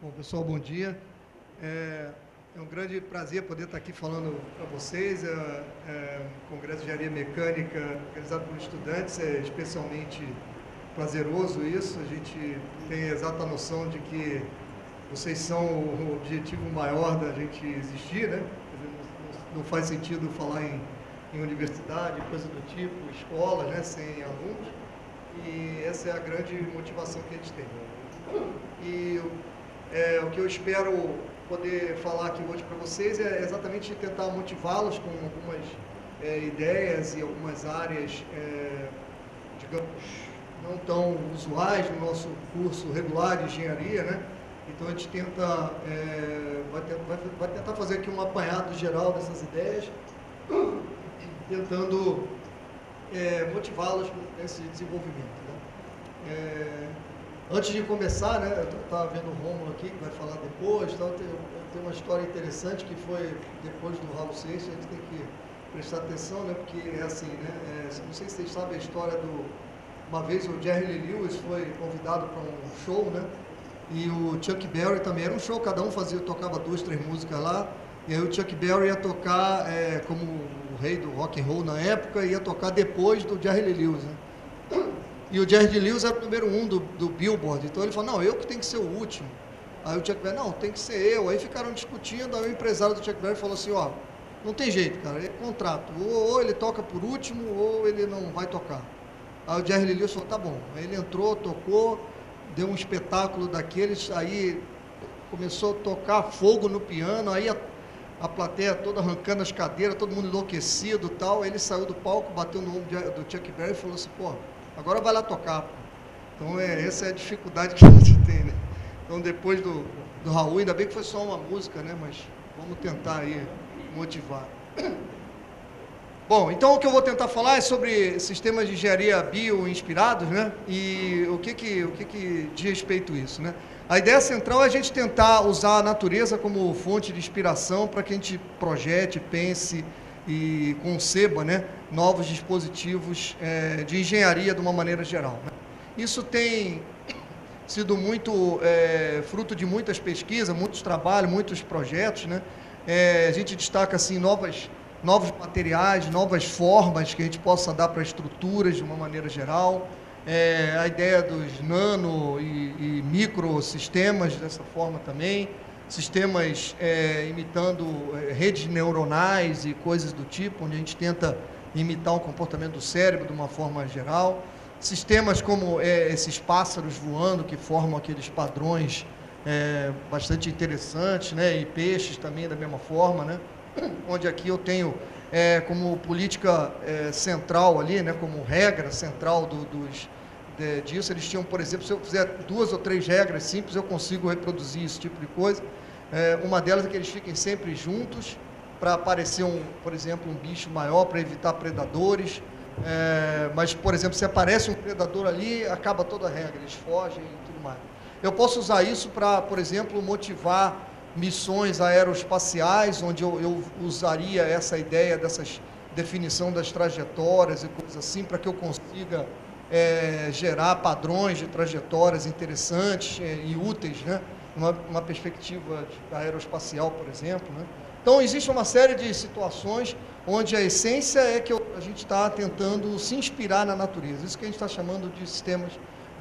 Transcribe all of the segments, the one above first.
Bom, pessoal, bom dia. É, é um grande prazer poder estar aqui falando para vocês. O Congresso de Engenharia Mecânica, organizado por estudantes, é especialmente prazeroso isso. A gente tem a exata noção de que vocês são o objetivo maior da gente existir, né? Não faz sentido falar em universidade, coisa do tipo, escolas, né, sem alunos. E essa é a grande motivação que a gente tem. E o que eu espero poder falar aqui hoje para vocês é exatamente tentar motivá-los com algumas ideias e algumas áreas, digamos, não tão usuais no nosso curso regular de engenharia, né? Então a gente tenta, vai tentar fazer aqui um apanhado geral dessas ideias, tentando motivá-los nesse desenvolvimento, né? Antes de começar, né, eu estava vendo o Rômulo aqui, que vai falar depois, então tem uma história interessante que foi depois do Raul Seixas, a gente tem que prestar atenção, né, porque é assim, né, não sei se vocês sabem a história uma vez o Jerry Lee Lewis foi convidado para um show, né, e o Chuck Berry também, era um show, cada um tocava 2, 3 músicas lá, e aí o Chuck Berry ia tocar como o rei do rock and roll na época, ia tocar depois do Jerry Lee Lewis, né. E o Jerry Lee Lewis era o número 1 do Billboard. Então ele falou, não, eu que tenho que ser o último. Aí o Chuck Berry, não, tem que ser eu. Aí ficaram discutindo, aí o empresário do Chuck Berry falou assim, ó, não tem jeito, cara, é contrato. Ou ele toca por último, ou ele não vai tocar. Aí o Jerry Lee Lewis falou, tá bom. Aí ele entrou, tocou, deu um espetáculo daqueles, aí começou a tocar fogo no piano, aí a plateia toda arrancando as cadeiras, todo mundo enlouquecido e tal. Aí ele saiu do palco, bateu no ombro do Chuck Berry e falou assim, pô, agora vai lá tocar. Então, essa é a dificuldade que a gente tem, né? Então, depois do Raul, ainda bem que foi só uma música, né? Mas vamos tentar aí motivar. Bom, então o que eu vou tentar falar é sobre sistemas de engenharia bio-inspirados, né? E o que diz respeito a isso, né? A ideia central é a gente tentar usar a natureza como fonte de inspiração para que a gente projete, pense e conceba, né, novos dispositivos de engenharia de uma maneira geral, né? Isso tem sido muito fruto de muitas pesquisas, muitos trabalhos, muitos projetos, né? A gente destaca assim novos materiais, novas formas que a gente possa dar para estruturas de uma maneira geral, a ideia dos nano e microsistemas dessa forma também, sistemas imitando redes neuronais e coisas do tipo, onde a gente tenta imitar o comportamento do cérebro de uma forma geral. Sistemas como esses pássaros voando, que formam aqueles padrões bastante interessantes, né? E peixes também da mesma forma, né? Onde aqui eu tenho como política central ali, né? Como regra central disso, eles tinham, por exemplo, se eu fizer 2 ou 3 regras simples, eu consigo reproduzir esse tipo de coisa. Uma delas é que eles fiquem sempre juntos, para aparecer, por exemplo, um bicho maior, para evitar predadores. Mas, por exemplo, se aparece um predador ali, acaba toda a regra, eles fogem e tudo mais. Eu posso usar isso para, por exemplo, motivar missões aeroespaciais, onde eu usaria essa ideia dessas definição das trajetórias e coisas assim, para que eu consiga gerar padrões de trajetórias interessantes e úteis, né? Uma perspectiva aeroespacial, por exemplo, né? Então, existe uma série de situações onde a essência é que a gente está tentando se inspirar na natureza. Isso que a gente está chamando de sistemas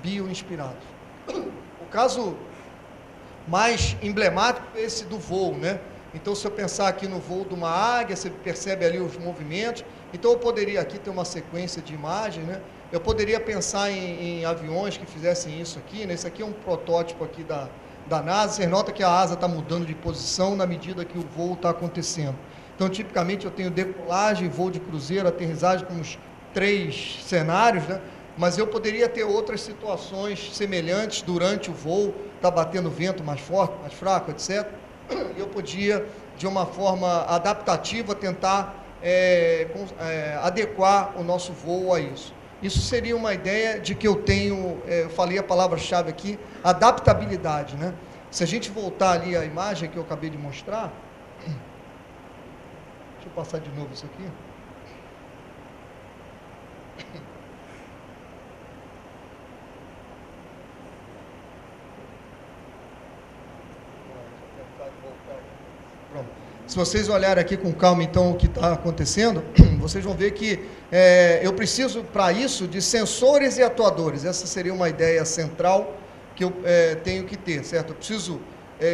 bio-inspirados. O caso mais emblemático é esse do voo, né? Então, se eu pensar aqui no voo de uma águia, você percebe ali os movimentos. Então, eu poderia aqui ter uma sequência de imagens, né? Eu poderia pensar em aviões que fizessem isso aqui, né? Esse aqui é um protótipo aqui da NASA. Você nota que a asa está mudando de posição na medida que o voo está acontecendo. Então, tipicamente, eu tenho decolagem, voo de cruzeiro, aterrissagem com os 3 cenários, né? Mas eu poderia ter outras situações semelhantes durante o voo, está batendo vento mais forte, mais fraco, etc. Eu podia, de uma forma adaptativa, tentar adequar o nosso voo a isso. Isso seria uma ideia de que eu tenho, eu falei a palavra-chave aqui, adaptabilidade, né? Se a gente voltar ali à imagem que eu acabei de mostrar, deixa eu passar de novo isso aqui. se vocês olharem aqui com calma, então, o que está acontecendo, vocês vão ver que eu preciso, para isso, de sensores e atuadores. Essa seria uma ideia central que eu tenho que ter, certo? Eu preciso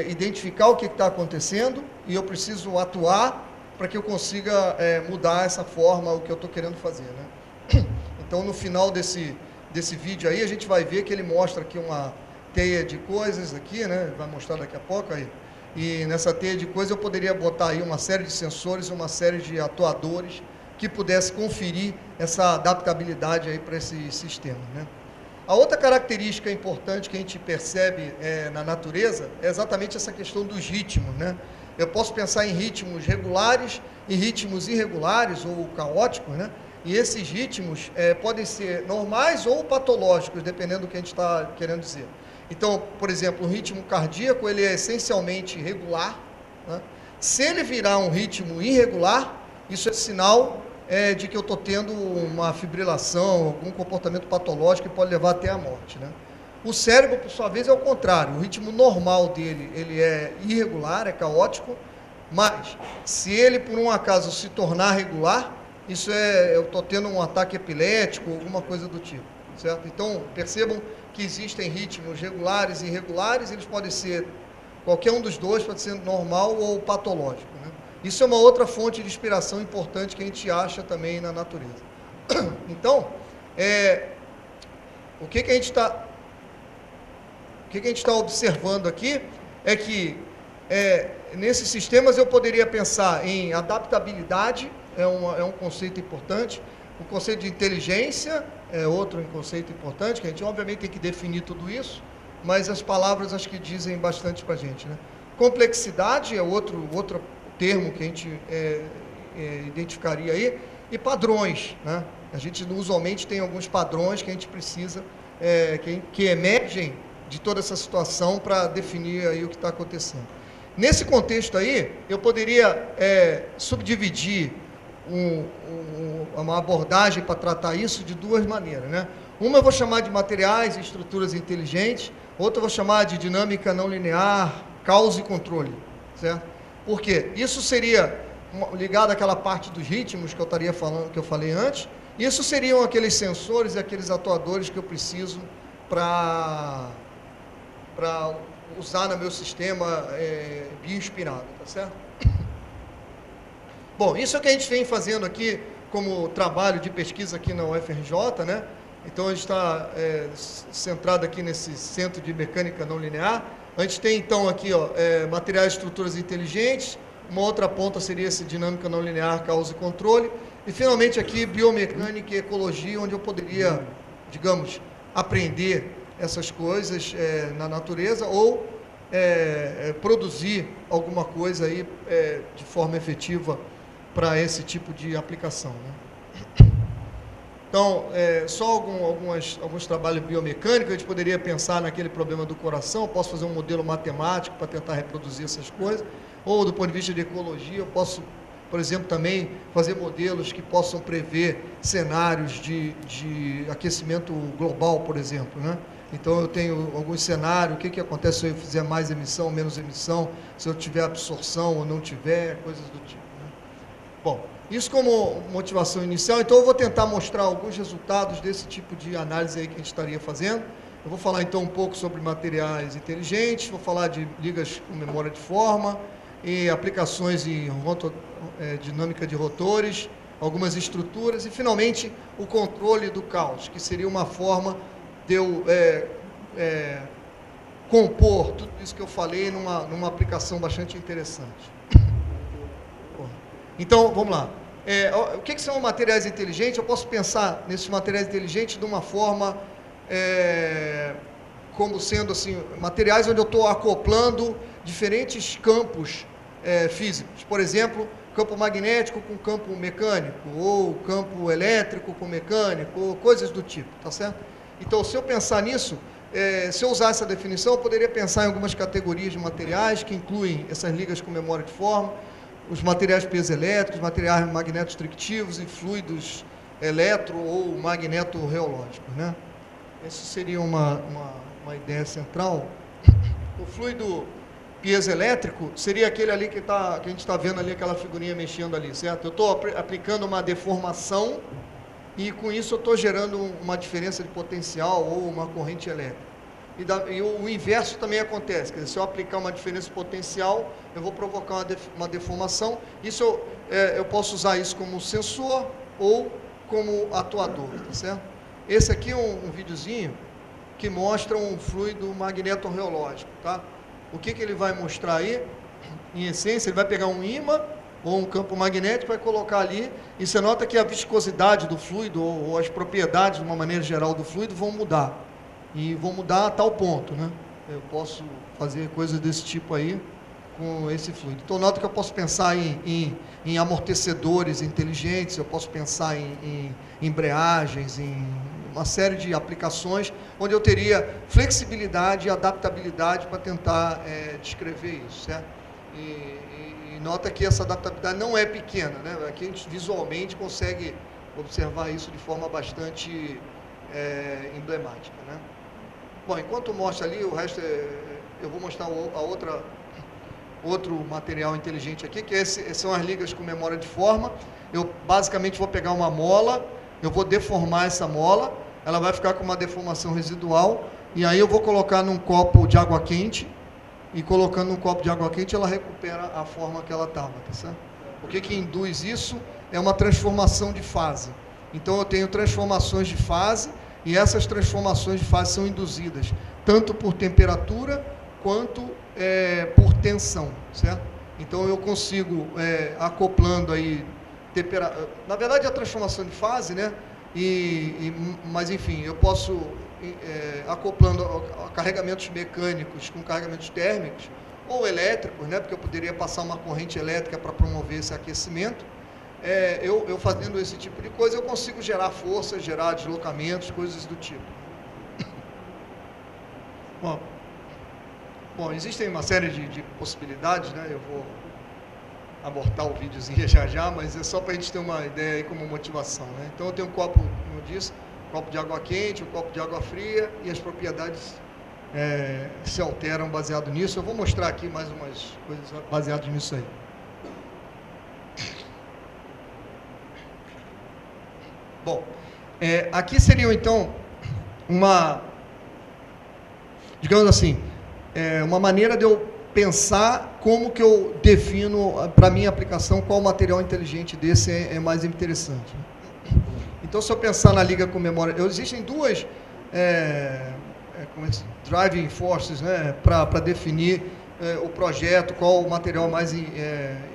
identificar o que está acontecendo e eu preciso atuar para que eu consiga mudar essa forma, o que eu estou querendo fazer, né? Então, no final desse vídeo aí, a gente vai ver que ele mostra aqui uma teia de coisas aqui, né? Vai mostrar daqui a pouco aí. E nessa teia de coisas eu poderia botar aí uma série de sensores, uma série de atuadores que pudesse conferir essa adaptabilidade aí para esse sistema, né? A outra característica importante que a gente percebe na natureza é exatamente essa questão dos ritmos, né? Eu posso pensar em ritmos regulares e ritmos irregulares ou caóticos, né? E esses ritmos podem ser normais ou patológicos, dependendo do que a gente está querendo dizer. Então, por exemplo, o ritmo cardíaco, ele é essencialmente regular, né? Se ele virar um ritmo irregular, isso é sinal de que eu estou tendo uma fibrilação, algum comportamento patológico que pode levar até a morte, né? O cérebro, por sua vez, é o contrário. O ritmo normal dele, ele é irregular, é caótico, mas se ele, por um acaso, se tornar regular, isso eu estou tendo um ataque epilético, alguma coisa do tipo, certo? Então, percebam que existem ritmos regulares e irregulares, eles podem ser, qualquer um dos dois pode ser normal ou patológico, né? Isso é uma outra fonte de inspiração importante que a gente acha também na natureza. Então, o que a gente está observando aqui é que nesses sistemas eu poderia pensar em adaptabilidade, é um conceito importante, o conceito de inteligência é outro conceito importante, que a gente obviamente tem que definir tudo isso, mas as palavras acho que dizem bastante para a gente, né? Complexidade é outro termo que a gente identificaria aí, e padrões, né? A gente usualmente tem alguns padrões que a gente precisa, que emergem de toda essa situação para definir aí o que está acontecendo. Nesse contexto aí, eu poderia subdividir uma abordagem para tratar isso de duas maneiras, né? Uma eu vou chamar de materiais e estruturas inteligentes, outra eu vou chamar de dinâmica não linear, causa e controle, certo? Por quê? Isso seria ligado àquela parte dos ritmos que eu estaria falando, que eu falei antes. Isso seriam aqueles sensores e aqueles atuadores que eu preciso para usar no meu sistema bioinspirado, tá certo? Bom, isso é o que a gente vem fazendo aqui como trabalho de pesquisa aqui na UFRJ, né? Então, a gente está centrado aqui nesse centro de mecânica não linear. A gente tem, então, aqui, materiais e estruturas inteligentes, uma outra ponta seria essa dinâmica não linear, causa e controle, e, finalmente, aqui, biomecânica e ecologia, onde eu poderia, digamos, aprender essas coisas na natureza ou produzir alguma coisa aí de forma efetiva para esse tipo de aplicação, né? Então, só alguns trabalhos biomecânicos, a gente poderia pensar naquele problema do coração, eu posso fazer um modelo matemático para tentar reproduzir essas coisas, ou do ponto de vista de ecologia, eu posso, por exemplo, também fazer modelos que possam prever cenários de aquecimento global, por exemplo, né? Então, eu tenho alguns cenários, o que acontece se eu fizer mais emissão, menos emissão, se eu tiver absorção ou não tiver, coisas do tipo, né? Bom, isso como motivação inicial, então eu vou tentar mostrar alguns resultados desse tipo de análise aí que a gente estaria fazendo. Eu vou falar então um pouco sobre materiais inteligentes, vou falar de ligas com memória de forma e aplicações em dinâmica de rotores, algumas estruturas e finalmente o controle do caos, que seria uma forma de eu compor tudo isso que eu falei numa aplicação bastante interessante. Então, vamos lá. O que são materiais inteligentes? Eu posso pensar nesses materiais inteligentes de uma forma como sendo assim, materiais onde eu estou acoplando diferentes campos físicos. Por exemplo, campo magnético com campo mecânico, ou campo elétrico com mecânico, ou coisas do tipo, tá certo? Então, se eu pensar nisso, se eu usar essa definição, eu poderia pensar em algumas categorias de materiais que incluem essas ligas com memória de forma, os materiais piezoelétricos, materiais magnetostrictivos e fluidos eletro- ou magneto-reológicos, né? Essa seria uma ideia central. O fluido piezoelétrico seria aquele ali que a gente está vendo ali, aquela figurinha mexendo ali, certo? Eu estou aplicando uma deformação e com isso eu estou gerando uma diferença de potencial ou uma corrente elétrica. E o inverso também acontece, quer dizer, se eu aplicar uma diferença de potencial, eu vou provocar uma deformação. Isso eu posso usar isso como sensor ou como atuador, tá certo? Esse aqui é um videozinho que mostra um fluido magnetorreológico, tá? O que ele vai mostrar aí? Em essência, ele vai pegar um ímã ou um campo magnético, vai colocar ali, e você nota que a viscosidade do fluido ou as propriedades, de uma maneira geral, do fluido vão mudar. E vão mudar a tal ponto, né? Eu posso fazer coisas desse tipo aí com esse fluido. Então, nota que eu posso pensar em amortecedores inteligentes, eu posso pensar em embreagens, em uma série de aplicações onde eu teria flexibilidade e adaptabilidade para tentar descrever isso, certo? E nota que essa adaptabilidade não é pequena, né? Aqui a gente visualmente consegue observar isso de forma bastante emblemática, né? Bom, enquanto mostra ali, o resto eu vou mostrar outro material inteligente aqui, que são as ligas com memória de forma. Eu basicamente vou pegar uma mola, eu vou deformar essa mola, ela vai ficar com uma deformação residual, e aí eu vou colocar num copo de água quente, e colocando num copo de água quente, ela recupera a forma que ela estava, tá certo? O que induz isso é uma transformação de fase. Então eu tenho transformações de fase, e essas transformações de fase são induzidas tanto por temperatura quanto por tensão, certo? Então eu consigo, acoplando aí, na verdade a transformação de fase, né? Mas enfim, eu posso, acoplando carregamentos mecânicos com carregamentos térmicos, ou elétricos, né? Porque eu poderia passar uma corrente elétrica para promover esse aquecimento. Eu fazendo esse tipo de coisa, eu consigo gerar forças, gerar deslocamentos, coisas do tipo. Bom, existem uma série de possibilidades, né? Eu vou abortar o videozinho já, mas é só para a gente ter uma ideia aí como motivação, né? Então eu tenho um copo, como eu disse, um copo de água quente, um copo de água fria, e as propriedades se alteram baseado nisso. Eu vou mostrar aqui mais umas coisas baseadas nisso aí. Bom, aqui seria então digamos assim, uma maneira de eu pensar como que eu defino para a minha aplicação qual material inteligente desse é mais interessante. Então, se eu pensar na liga com memória, existem duas driving forces, né, para definir o projeto, qual o material mais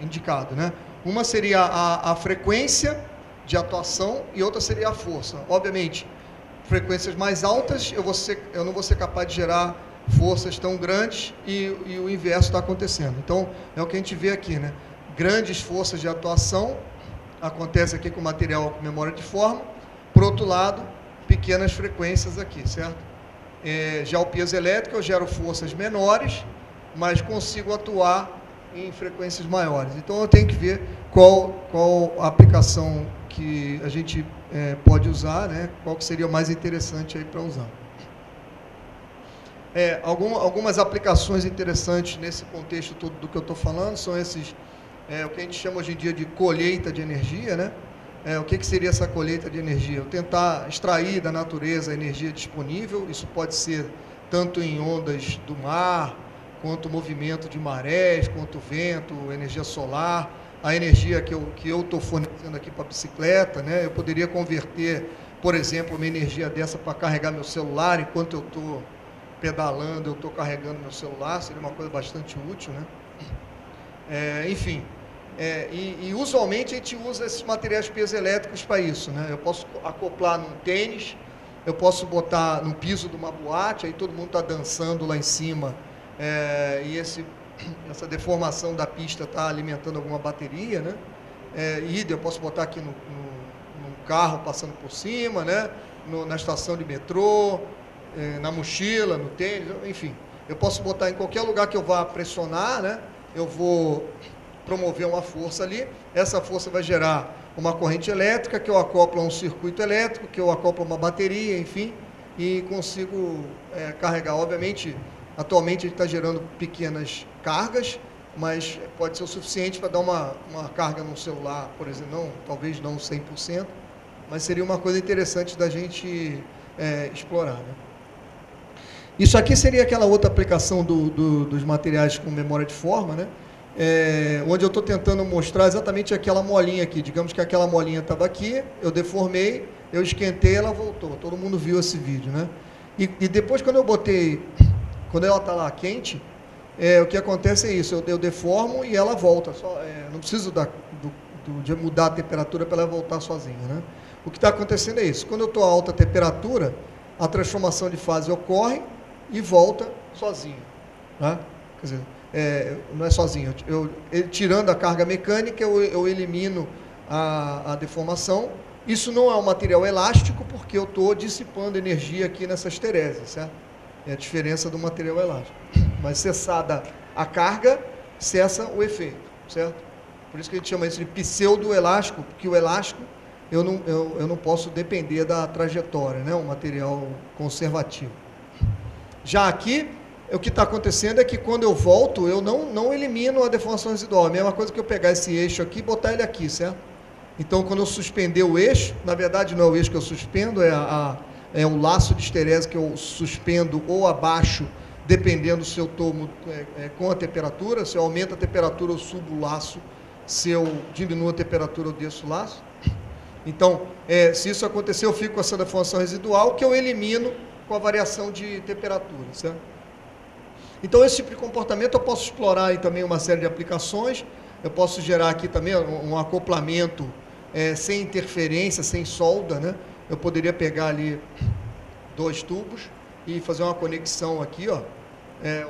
indicado, né? Uma seria a frequência de atuação e outra seria a força. Obviamente, frequências mais altas, eu não vou ser capaz de gerar forças tão grandes e o inverso está acontecendo. Então, é o que a gente vê aqui, né? Grandes forças de atuação acontece aqui com material com memória de forma. Por outro lado, pequenas frequências aqui, certo? Já o piezoelétrico, eu gero forças menores, mas consigo atuar em frequências maiores. Então, eu tenho que ver qual a aplicação que a gente pode usar, né? Qual que seria o mais interessante aí para usar. Algumas aplicações interessantes nesse contexto todo do que eu estou falando são esses, o que a gente chama hoje em dia de colheita de energia, né? O que seria essa colheita de energia? Eu tentar extrair da natureza a energia disponível, isso pode ser tanto em ondas do mar, quanto movimento de marés, quanto vento, energia solar, a energia que eu estou fornecendo aqui para a bicicleta, né? Eu poderia converter, por exemplo, uma energia dessa para carregar meu celular, enquanto eu estou pedalando, eu estou carregando meu celular, seria uma coisa bastante útil, né? Enfim, e usualmente a gente usa esses materiais piezoelétricos para isso, né? Eu posso acoplar num tênis, eu posso botar no piso de uma boate, aí todo mundo está dançando lá em cima, e essa deformação da pista está alimentando alguma bateria, né? Eu posso botar aqui num carro passando por cima, né? Na estação de metrô, na mochila, no tênis, enfim. Eu posso botar em qualquer lugar que eu vá pressionar, né? Eu vou promover uma força ali, essa força vai gerar uma corrente elétrica, que eu acoplo a um circuito elétrico, que eu acoplo a uma bateria, enfim, e consigo carregar. Obviamente, Atualmente ele está gerando pequenas cargas, mas pode ser o suficiente para dar uma carga no celular, por exemplo, não, talvez não 100%, mas seria uma coisa interessante da gente explorar, né? Isso aqui seria aquela outra aplicação dos materiais com memória de forma, né? Onde eu estou tentando mostrar exatamente aquela molinha aqui. Digamos que aquela molinha estava aqui, eu deformei, eu esquentei, ela voltou. Todo mundo viu esse vídeo, né? E depois, quando eu botei, quando ela está lá quente, o que acontece é isso, eu deformo e ela volta. Não preciso de mudar a temperatura para ela voltar sozinha, né? O que está acontecendo é isso. Quando eu estou a alta temperatura, a transformação de fase ocorre e volta sozinho, né? Quer dizer, não é sozinho. Tirando a carga mecânica, eu elimino a deformação. Isso não é um material elástico, porque eu estou dissipando energia aqui nessa esterese, certo? É a diferença do material elástico. Mas cessada a carga, cessa o efeito, certo? Por isso que a gente chama isso de pseudoelástico, porque o elástico eu não posso depender da trajetória, né? Um material conservativo. Já aqui, o que está acontecendo é que quando eu volto, eu não elimino a deformação residual. É a mesma coisa que eu pegar esse eixo aqui e botar ele aqui, certo? Então, quando eu suspender o eixo, na verdade não é o eixo que eu suspendo, é o laço de esterese que eu suspendo ou abaixo, dependendo se eu estou com a temperatura. Se eu aumento a temperatura, eu subo o laço. Se eu diminuo a temperatura, eu desço o laço. Então, se isso acontecer, eu fico com essa deformação residual que eu elimino com a variação de temperatura, certo? Então, esse tipo de comportamento eu posso explorar aí também uma série de aplicações. Eu posso gerar aqui também um acoplamento sem interferência, sem solda, né? Eu poderia pegar ali 2 tubos e fazer uma conexão aqui, ó,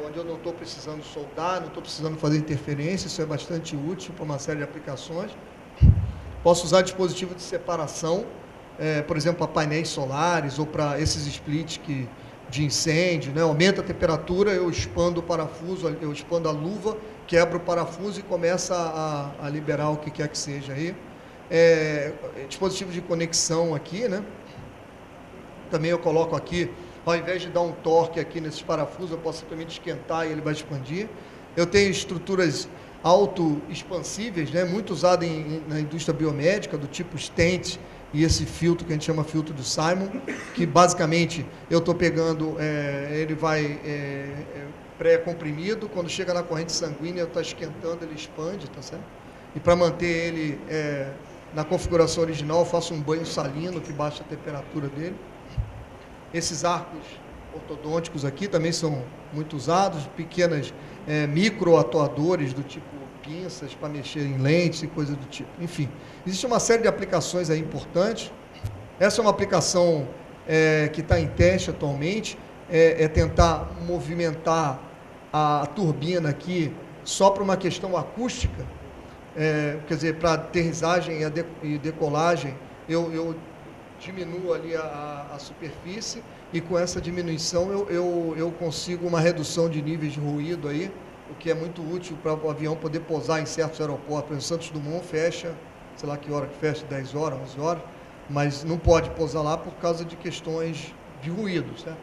onde eu não estou precisando soldar, não estou precisando fazer interferência. Isso é bastante útil para uma série de aplicações. Posso usar dispositivo de separação, por exemplo, para painéis solares ou para esses splits de incêndio, né? Aumenta a temperatura, eu expando o parafuso, eu expando a luva, quebro o parafuso e começa a liberar o que quer que seja aí. Dispositivo de conexão aqui, né? Também eu coloco aqui, ao invés de dar um torque aqui nesses parafusos, eu posso simplesmente esquentar e ele vai expandir. Eu tenho estruturas auto-expansíveis, né? Muito usado na indústria biomédica, do tipo stent, e esse filtro que a gente chama filtro de Simon, que basicamente eu estou pegando, ele vai pré-comprimido, quando chega na corrente sanguínea, está esquentando, ele expande, tá certo? E para manter ele na configuração original, eu faço um banho salino que baixa a temperatura dele. Esses arcos ortodônticos aqui também são muito usados, pequenas microatuadores do tipo pinças para mexer em lentes e coisas do tipo. Enfim, existe uma série de aplicações aí importantes. Essa é uma aplicação que está em teste atualmente, tentar movimentar a turbina aqui só para uma questão acústica, quer dizer, para aterrissagem e decolagem, eu diminuo ali a superfície e com essa diminuição eu consigo uma redução de níveis de ruído aí, o que é muito útil para o avião poder pousar em certos aeroportos. Por exemplo, Santos Dumont fecha, sei lá que hora que fecha, 10 horas, 11 horas, mas não pode pousar lá por causa de questões de ruído, certo?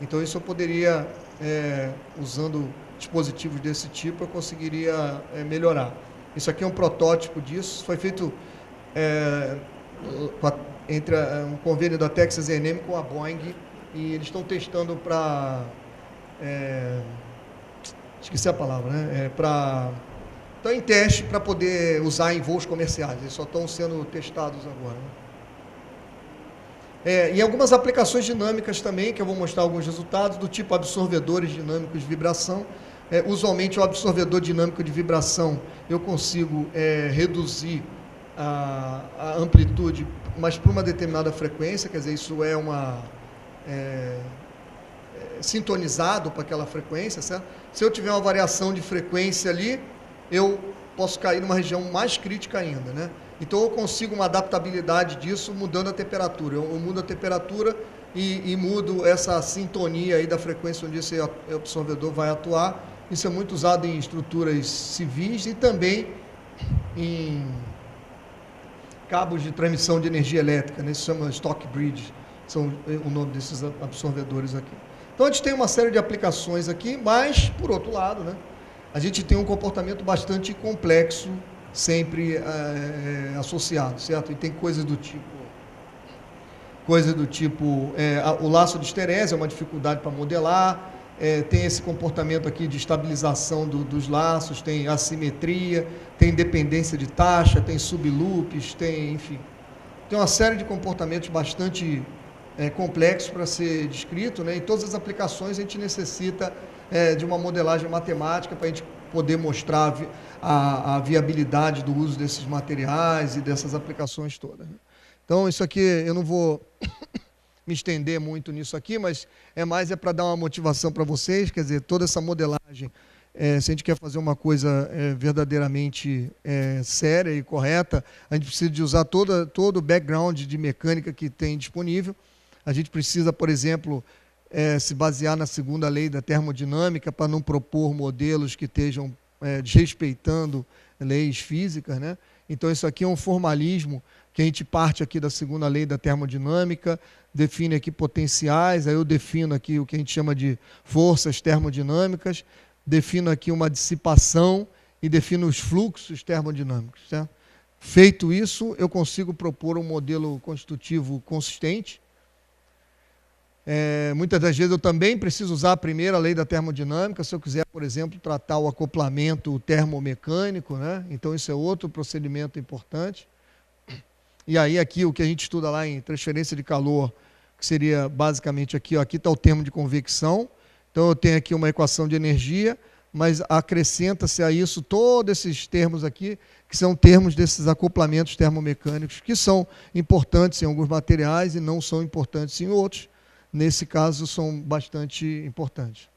Então isso eu poderia, usando dispositivos desse tipo, eu conseguiria melhorar. Isso aqui é um protótipo disso, foi feito entre um convênio da Texas A&M com a Boeing, e eles estão testando para... esqueci a palavra, né? Estão em teste para poder usar em voos comerciais, eles só estão sendo testados agora, né? E algumas aplicações dinâmicas também, que eu vou mostrar alguns resultados, do tipo absorvedores dinâmicos de vibração. Usualmente o absorvedor dinâmico de vibração, eu consigo reduzir a amplitude, mas por uma determinada frequência, quer dizer, isso é sintonizado para aquela frequência, certo? Se eu tiver uma variação de frequência ali, eu posso cair numa região mais crítica ainda, né? Então eu consigo uma adaptabilidade disso mudando a temperatura. Eu mudo a temperatura e mudo essa sintonia aí da frequência onde esse absorvedor vai atuar. Isso é muito usado em estruturas civis e também em cabos de transmissão de energia elétrica, né? Isso se chama stock bridge, são o nome desses absorvedores aqui. Então, a gente tem uma série de aplicações aqui, mas, por outro lado, né, a gente tem um comportamento bastante complexo sempre associado, certo? E tem coisas do tipo, o laço de esterese é uma dificuldade para modelar, tem esse comportamento aqui de estabilização dos laços, tem assimetria, tem dependência de taxa, tem subloops, enfim, tem uma série de comportamentos bastante complexos para ser descrito, né? Em todas as aplicações a gente necessita de uma modelagem matemática para a gente poder mostrar a viabilidade do uso desses materiais e dessas aplicações todas, né? Então, isso aqui, eu não vou me estender muito nisso aqui, mas mais para dar uma motivação para vocês, quer dizer, toda essa modelagem, se a gente quer fazer uma coisa verdadeiramente séria e correta, a gente precisa de usar todo o background de mecânica que tem disponível. A gente precisa, por exemplo, se basear na segunda lei da termodinâmica para não propor modelos que estejam desrespeitando leis físicas, né? Então, isso aqui é um formalismo que a gente parte aqui da segunda lei da termodinâmica, define aqui potenciais, aí eu defino aqui o que a gente chama de forças termodinâmicas, defino aqui uma dissipação e defino os fluxos termodinâmicos, certo? Feito isso, eu consigo propor um modelo constitutivo consistente. Muitas das vezes eu também preciso usar a primeira lei da termodinâmica, se eu quiser, por exemplo, tratar o acoplamento termomecânico, né? Então isso é outro procedimento importante. E aí aqui o que a gente estuda lá em transferência de calor, que seria basicamente aqui está o termo de convecção. Então eu tenho aqui uma equação de energia, mas acrescenta-se a isso todos esses termos aqui, que são termos desses acoplamentos termomecânicos, que são importantes em alguns materiais e não são importantes em outros. Nesse caso, são bastante importantes.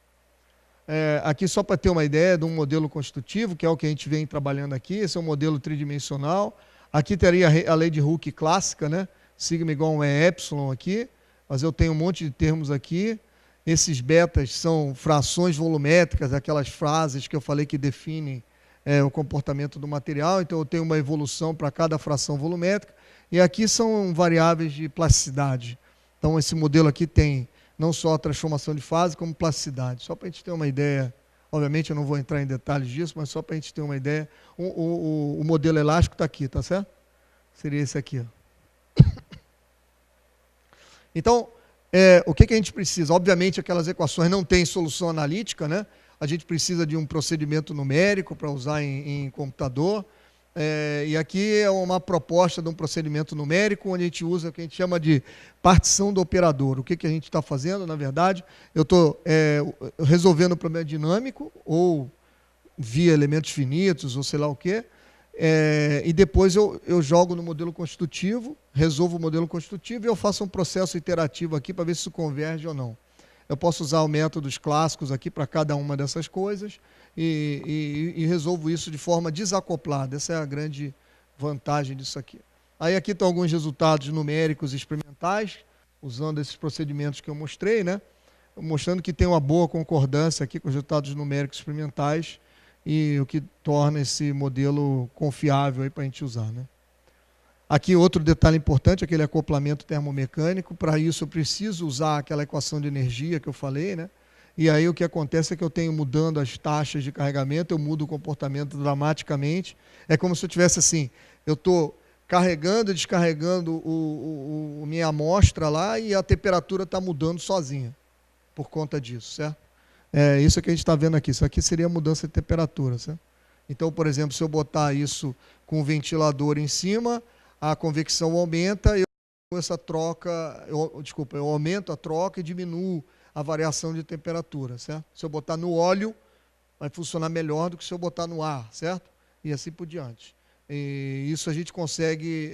Aqui, só para ter uma ideia de um modelo constitutivo, que é o que a gente vem trabalhando aqui, esse é um modelo tridimensional. Aqui teria a lei de Hooke clássica, né? Sigma igual a 1 epsilon aqui, mas eu tenho um monte de termos aqui. Esses betas são frações volumétricas, aquelas frases que eu falei que definem o comportamento do material. Então, eu tenho uma evolução para cada fração volumétrica. E aqui são variáveis de plasticidade. Então, esse modelo aqui tem não só a transformação de fase, como plasticidade. Só para a gente ter uma ideia, obviamente eu não vou entrar em detalhes disso, mas só para a gente ter uma ideia, o modelo elástico está aqui, tá certo? Seria esse aqui. Ó. Então, o que a gente precisa? Obviamente, aquelas equações não têm solução analítica, né? A gente precisa de um procedimento numérico para usar em computador. E aqui é uma proposta de um procedimento numérico, onde a gente usa o que a gente chama de partição do operador. O que a gente está fazendo, na verdade? Eu estou resolvendo o problema dinâmico, ou via elementos finitos, ou sei lá o quê, e depois eu jogo no modelo constitutivo, resolvo o modelo constitutivo e eu faço um processo iterativo aqui para ver se isso converge ou não. Eu posso usar os métodos clássicos aqui para cada uma dessas coisas e resolvo isso de forma desacoplada. Essa é a grande vantagem disso aqui. Aí aqui estão alguns resultados numéricos experimentais, usando esses procedimentos que eu mostrei, né? Mostrando que tem uma boa concordância aqui com os resultados numéricos experimentais e o que torna esse modelo confiável para a gente usar, né? Aqui outro detalhe importante, aquele acoplamento termomecânico. Para isso eu preciso usar aquela equação de energia que eu falei, né? E aí o que acontece é que eu tenho mudando as taxas de carregamento, eu mudo o comportamento dramaticamente. É como se eu tivesse assim, eu estou carregando e descarregando minha amostra lá e a temperatura está mudando sozinha por conta disso, certo? Isso que a gente está vendo aqui. Isso aqui seria a mudança de temperatura, certo? Então, por exemplo, se eu botar isso com o ventilador em cima, a convecção aumenta, eu aumento a troca e diminuo a variação de temperatura, certo? Se eu botar no óleo, vai funcionar melhor do que se eu botar no ar, certo? E assim por diante. E isso a gente consegue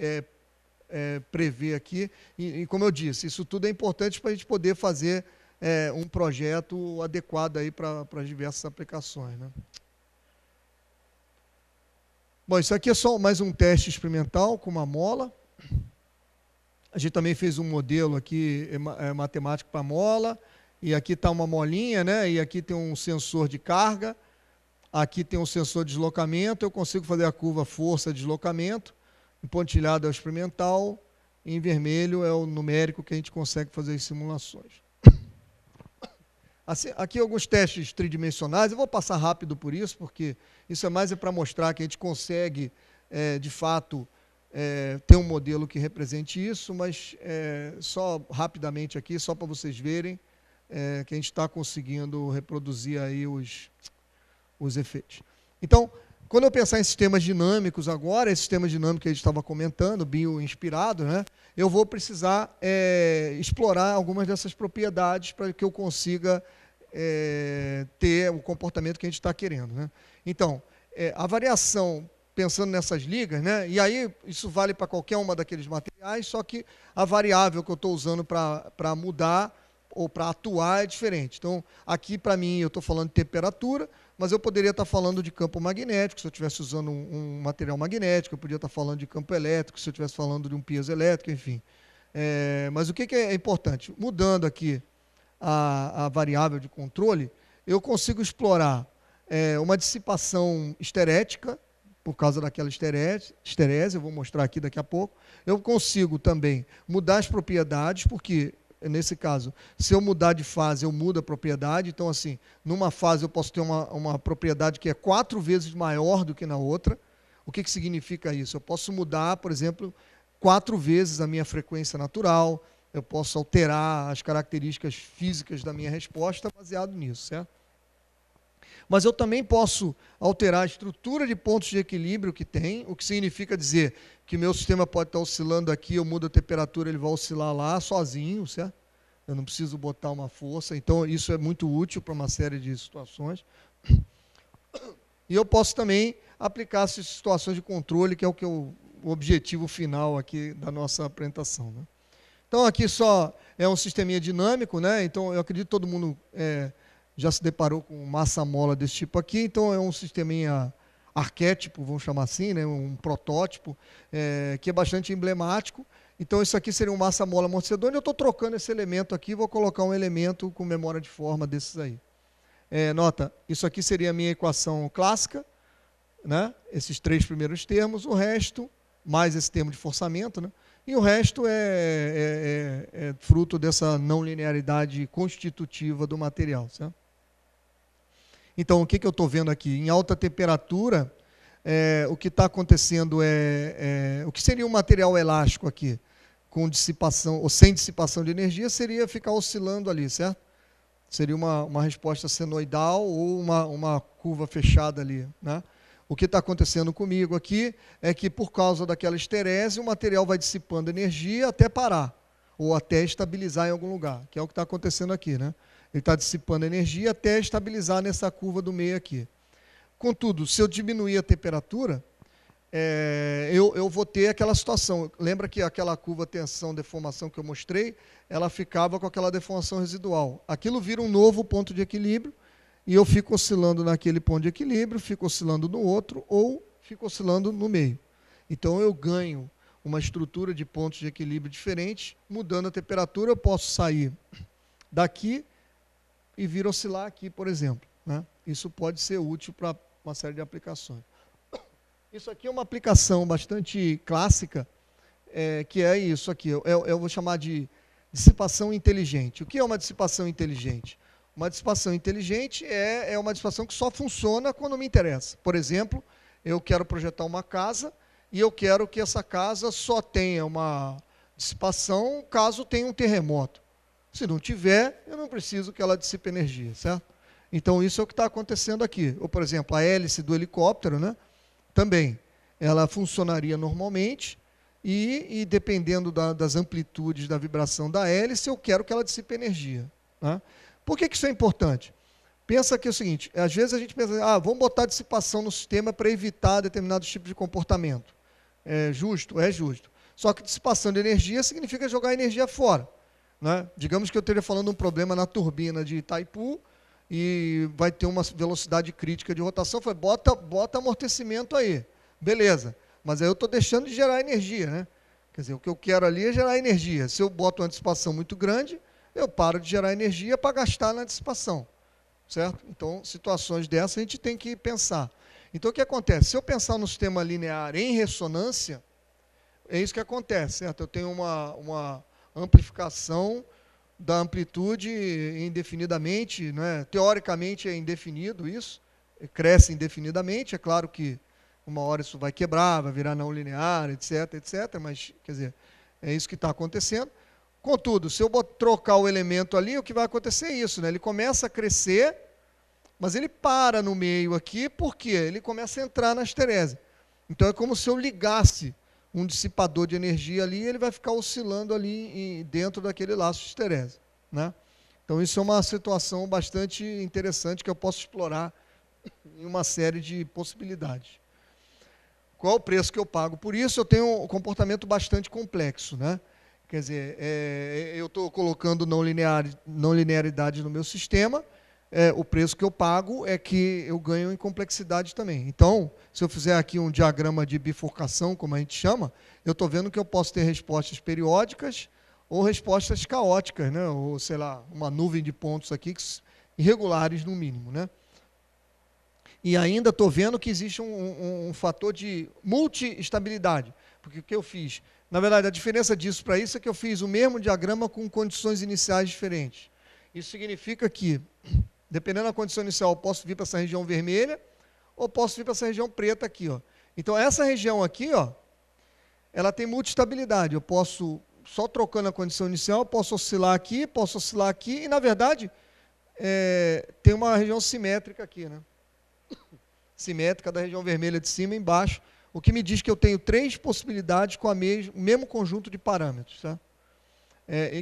prever aqui. E como eu disse, isso tudo é importante para a gente poder fazer um projeto adequado aí para as diversas aplicações, né? Bom, isso aqui é só mais um teste experimental com uma mola. A gente também fez um modelo aqui matemático para mola. E aqui está uma molinha, né? E aqui tem um sensor de carga. Aqui tem um sensor de deslocamento. Eu consigo fazer a curva força-deslocamento. Em pontilhado é o experimental. Em vermelho é o numérico que a gente consegue fazer as simulações. Assim, aqui alguns testes tridimensionais, eu vou passar rápido por isso, porque isso é mais para mostrar que a gente consegue, de fato, ter um modelo que represente isso, mas só rapidamente aqui, só para vocês verem que a gente está conseguindo reproduzir aí os efeitos. Então, quando eu pensar em sistemas dinâmicos agora, esse sistema dinâmico que a gente estava comentando, bioinspirado, né, eu vou precisar explorar algumas dessas propriedades para que eu consiga ter o comportamento que a gente está querendo. Né? Então, a variação, pensando nessas ligas, né, e aí isso vale para qualquer uma daqueles materiais, só que a variável que eu estou usando para mudar ou para atuar é diferente. Então, aqui para mim eu estou falando de temperatura, mas eu poderia estar falando de campo magnético, se eu estivesse usando um material magnético, eu poderia estar falando de campo elétrico, se eu estivesse falando de um piezo elétrico, enfim. Mas o que é importante? Mudando aqui a variável de controle, eu consigo explorar uma dissipação esterética, por causa daquela esterese, eu vou mostrar aqui daqui a pouco. Eu consigo também mudar as propriedades, porque nesse caso, se eu mudar de fase, eu mudo a propriedade. Então, assim, numa fase eu posso ter uma propriedade que é 4 vezes maior do que na outra. O que significa isso? Eu posso mudar, por exemplo, 4 vezes a minha frequência natural, eu posso alterar as características físicas da minha resposta baseado nisso, certo? Mas eu também posso alterar a estrutura de pontos de equilíbrio que tem, o que significa dizer que meu sistema pode estar oscilando aqui, eu mudo a temperatura, ele vai oscilar lá sozinho, certo? Eu não preciso botar uma força, então isso é muito útil para uma série de situações. E eu posso também aplicar essas situações de controle, que é o objetivo final aqui da nossa apresentação. Né? Então aqui só é um sisteminha dinâmico, né? Então eu acredito que todo mundo já se deparou com massa-mola desse tipo aqui, então é um sisteminha arquétipo, vamos chamar assim, né, um protótipo, que é bastante emblemático. Então isso aqui seria um massa-mola amortecedor, e eu estou trocando esse elemento aqui, vou colocar um elemento com memória de forma desses aí. Nota, isso aqui seria a minha equação clássica, né, esses 3 primeiros termos, o resto, mais esse termo de forçamento, né, e o resto é fruto dessa não linearidade constitutiva do material, certo? Então, o que eu estou vendo aqui? Em alta temperatura, o que está acontecendo o que seria um material elástico aqui, com dissipação ou sem dissipação de energia, seria ficar oscilando ali, certo? Seria uma resposta senoidal ou uma curva fechada ali, né? O que está acontecendo comigo aqui é que, por causa daquela esterese, o material vai dissipando energia até parar, ou até estabilizar em algum lugar, que é o que está acontecendo aqui, né? Ele está dissipando energia até estabilizar nessa curva do meio aqui. Contudo, se eu diminuir a temperatura, eu vou ter aquela situação. Lembra que aquela curva tensão-deformação que eu mostrei, ela ficava com aquela deformação residual. Aquilo vira um novo ponto de equilíbrio, e eu fico oscilando naquele ponto de equilíbrio, fico oscilando no outro, ou fico oscilando no meio. Então eu ganho uma estrutura de pontos de equilíbrio diferentes. Mudando a temperatura, eu posso sair daqui e vir oscilar aqui, por exemplo. Né? Isso pode ser útil para uma série de aplicações. Isso aqui é uma aplicação bastante clássica, que é isso aqui. Eu vou chamar de dissipação inteligente. O que é uma dissipação inteligente? Uma dissipação inteligente é uma dissipação que só funciona quando me interessa. Por exemplo, eu quero projetar uma casa e eu quero que essa casa só tenha uma dissipação caso tenha um terremoto. Se não tiver, eu não preciso que ela dissipe energia, certo? Então, isso é o que está acontecendo aqui. Ou, por exemplo, a hélice do helicóptero, né, também, ela funcionaria normalmente e dependendo das amplitudes da vibração da hélice, eu quero que ela dissipe energia. Né? Por que isso é importante? Pensa que é o seguinte, às vezes a gente pensa, vamos botar dissipação no sistema para evitar determinados tipos de comportamento. É justo? É justo. Só que dissipação de energia significa jogar energia fora. Né? Digamos que eu esteja falando um problema na turbina de Itaipu e vai ter uma velocidade crítica de rotação, foi bota amortecimento aí. Beleza, mas aí eu estou deixando de gerar energia. Né? Quer dizer, o que eu quero ali é gerar energia. Se eu boto uma dissipação muito grande, eu paro de gerar energia para gastar na dissipação, certo? Então, situações dessas a gente tem que pensar. Então, o que acontece? Se eu pensar no sistema linear em ressonância, é isso que acontece, certo? Eu tenho uma amplificação da amplitude indefinidamente, né? Teoricamente é indefinido isso, cresce indefinidamente, é claro que uma hora isso vai quebrar, vai virar não linear, etc, etc, mas, quer dizer, é isso que está acontecendo. Contudo, se eu trocar o elemento ali, o que vai acontecer é isso, né? Ele começa a crescer, mas ele para no meio aqui, por quê? Ele começa a entrar na esterese. Então é como se eu ligasse um dissipador de energia ali, e ele vai ficar oscilando ali dentro daquele laço de esterese, né? Então isso é uma situação bastante interessante que eu posso explorar em uma série de possibilidades. Qual o preço que eu pago? Por isso eu tenho um comportamento bastante complexo, né? Quer dizer, eu estou colocando não linearidade no meu sistema, o preço que eu pago é que eu ganho em complexidade também. Então, se eu fizer aqui um diagrama de bifurcação, como a gente chama, eu estou vendo que eu posso ter respostas periódicas ou respostas caóticas, né? Ou, sei lá, uma nuvem de pontos aqui, irregulares no mínimo, né? E ainda estou vendo que existe um fator de multi-estabilidade. Porque o que eu fiz? Na verdade, a diferença disso para isso é que eu fiz o mesmo diagrama com condições iniciais diferentes. Isso significa que, dependendo da condição inicial, eu posso vir para essa região vermelha ou posso vir para essa região preta aqui, ó. Então, essa região aqui, ó, ela tem multi-estabilidade. Eu posso, só trocando a condição inicial, eu posso oscilar aqui e, na verdade, tem uma região simétrica aqui, né? Simétrica da região vermelha de cima e embaixo, o que me diz que eu tenho 3 possibilidades com o mesmo conjunto de parâmetros, tá?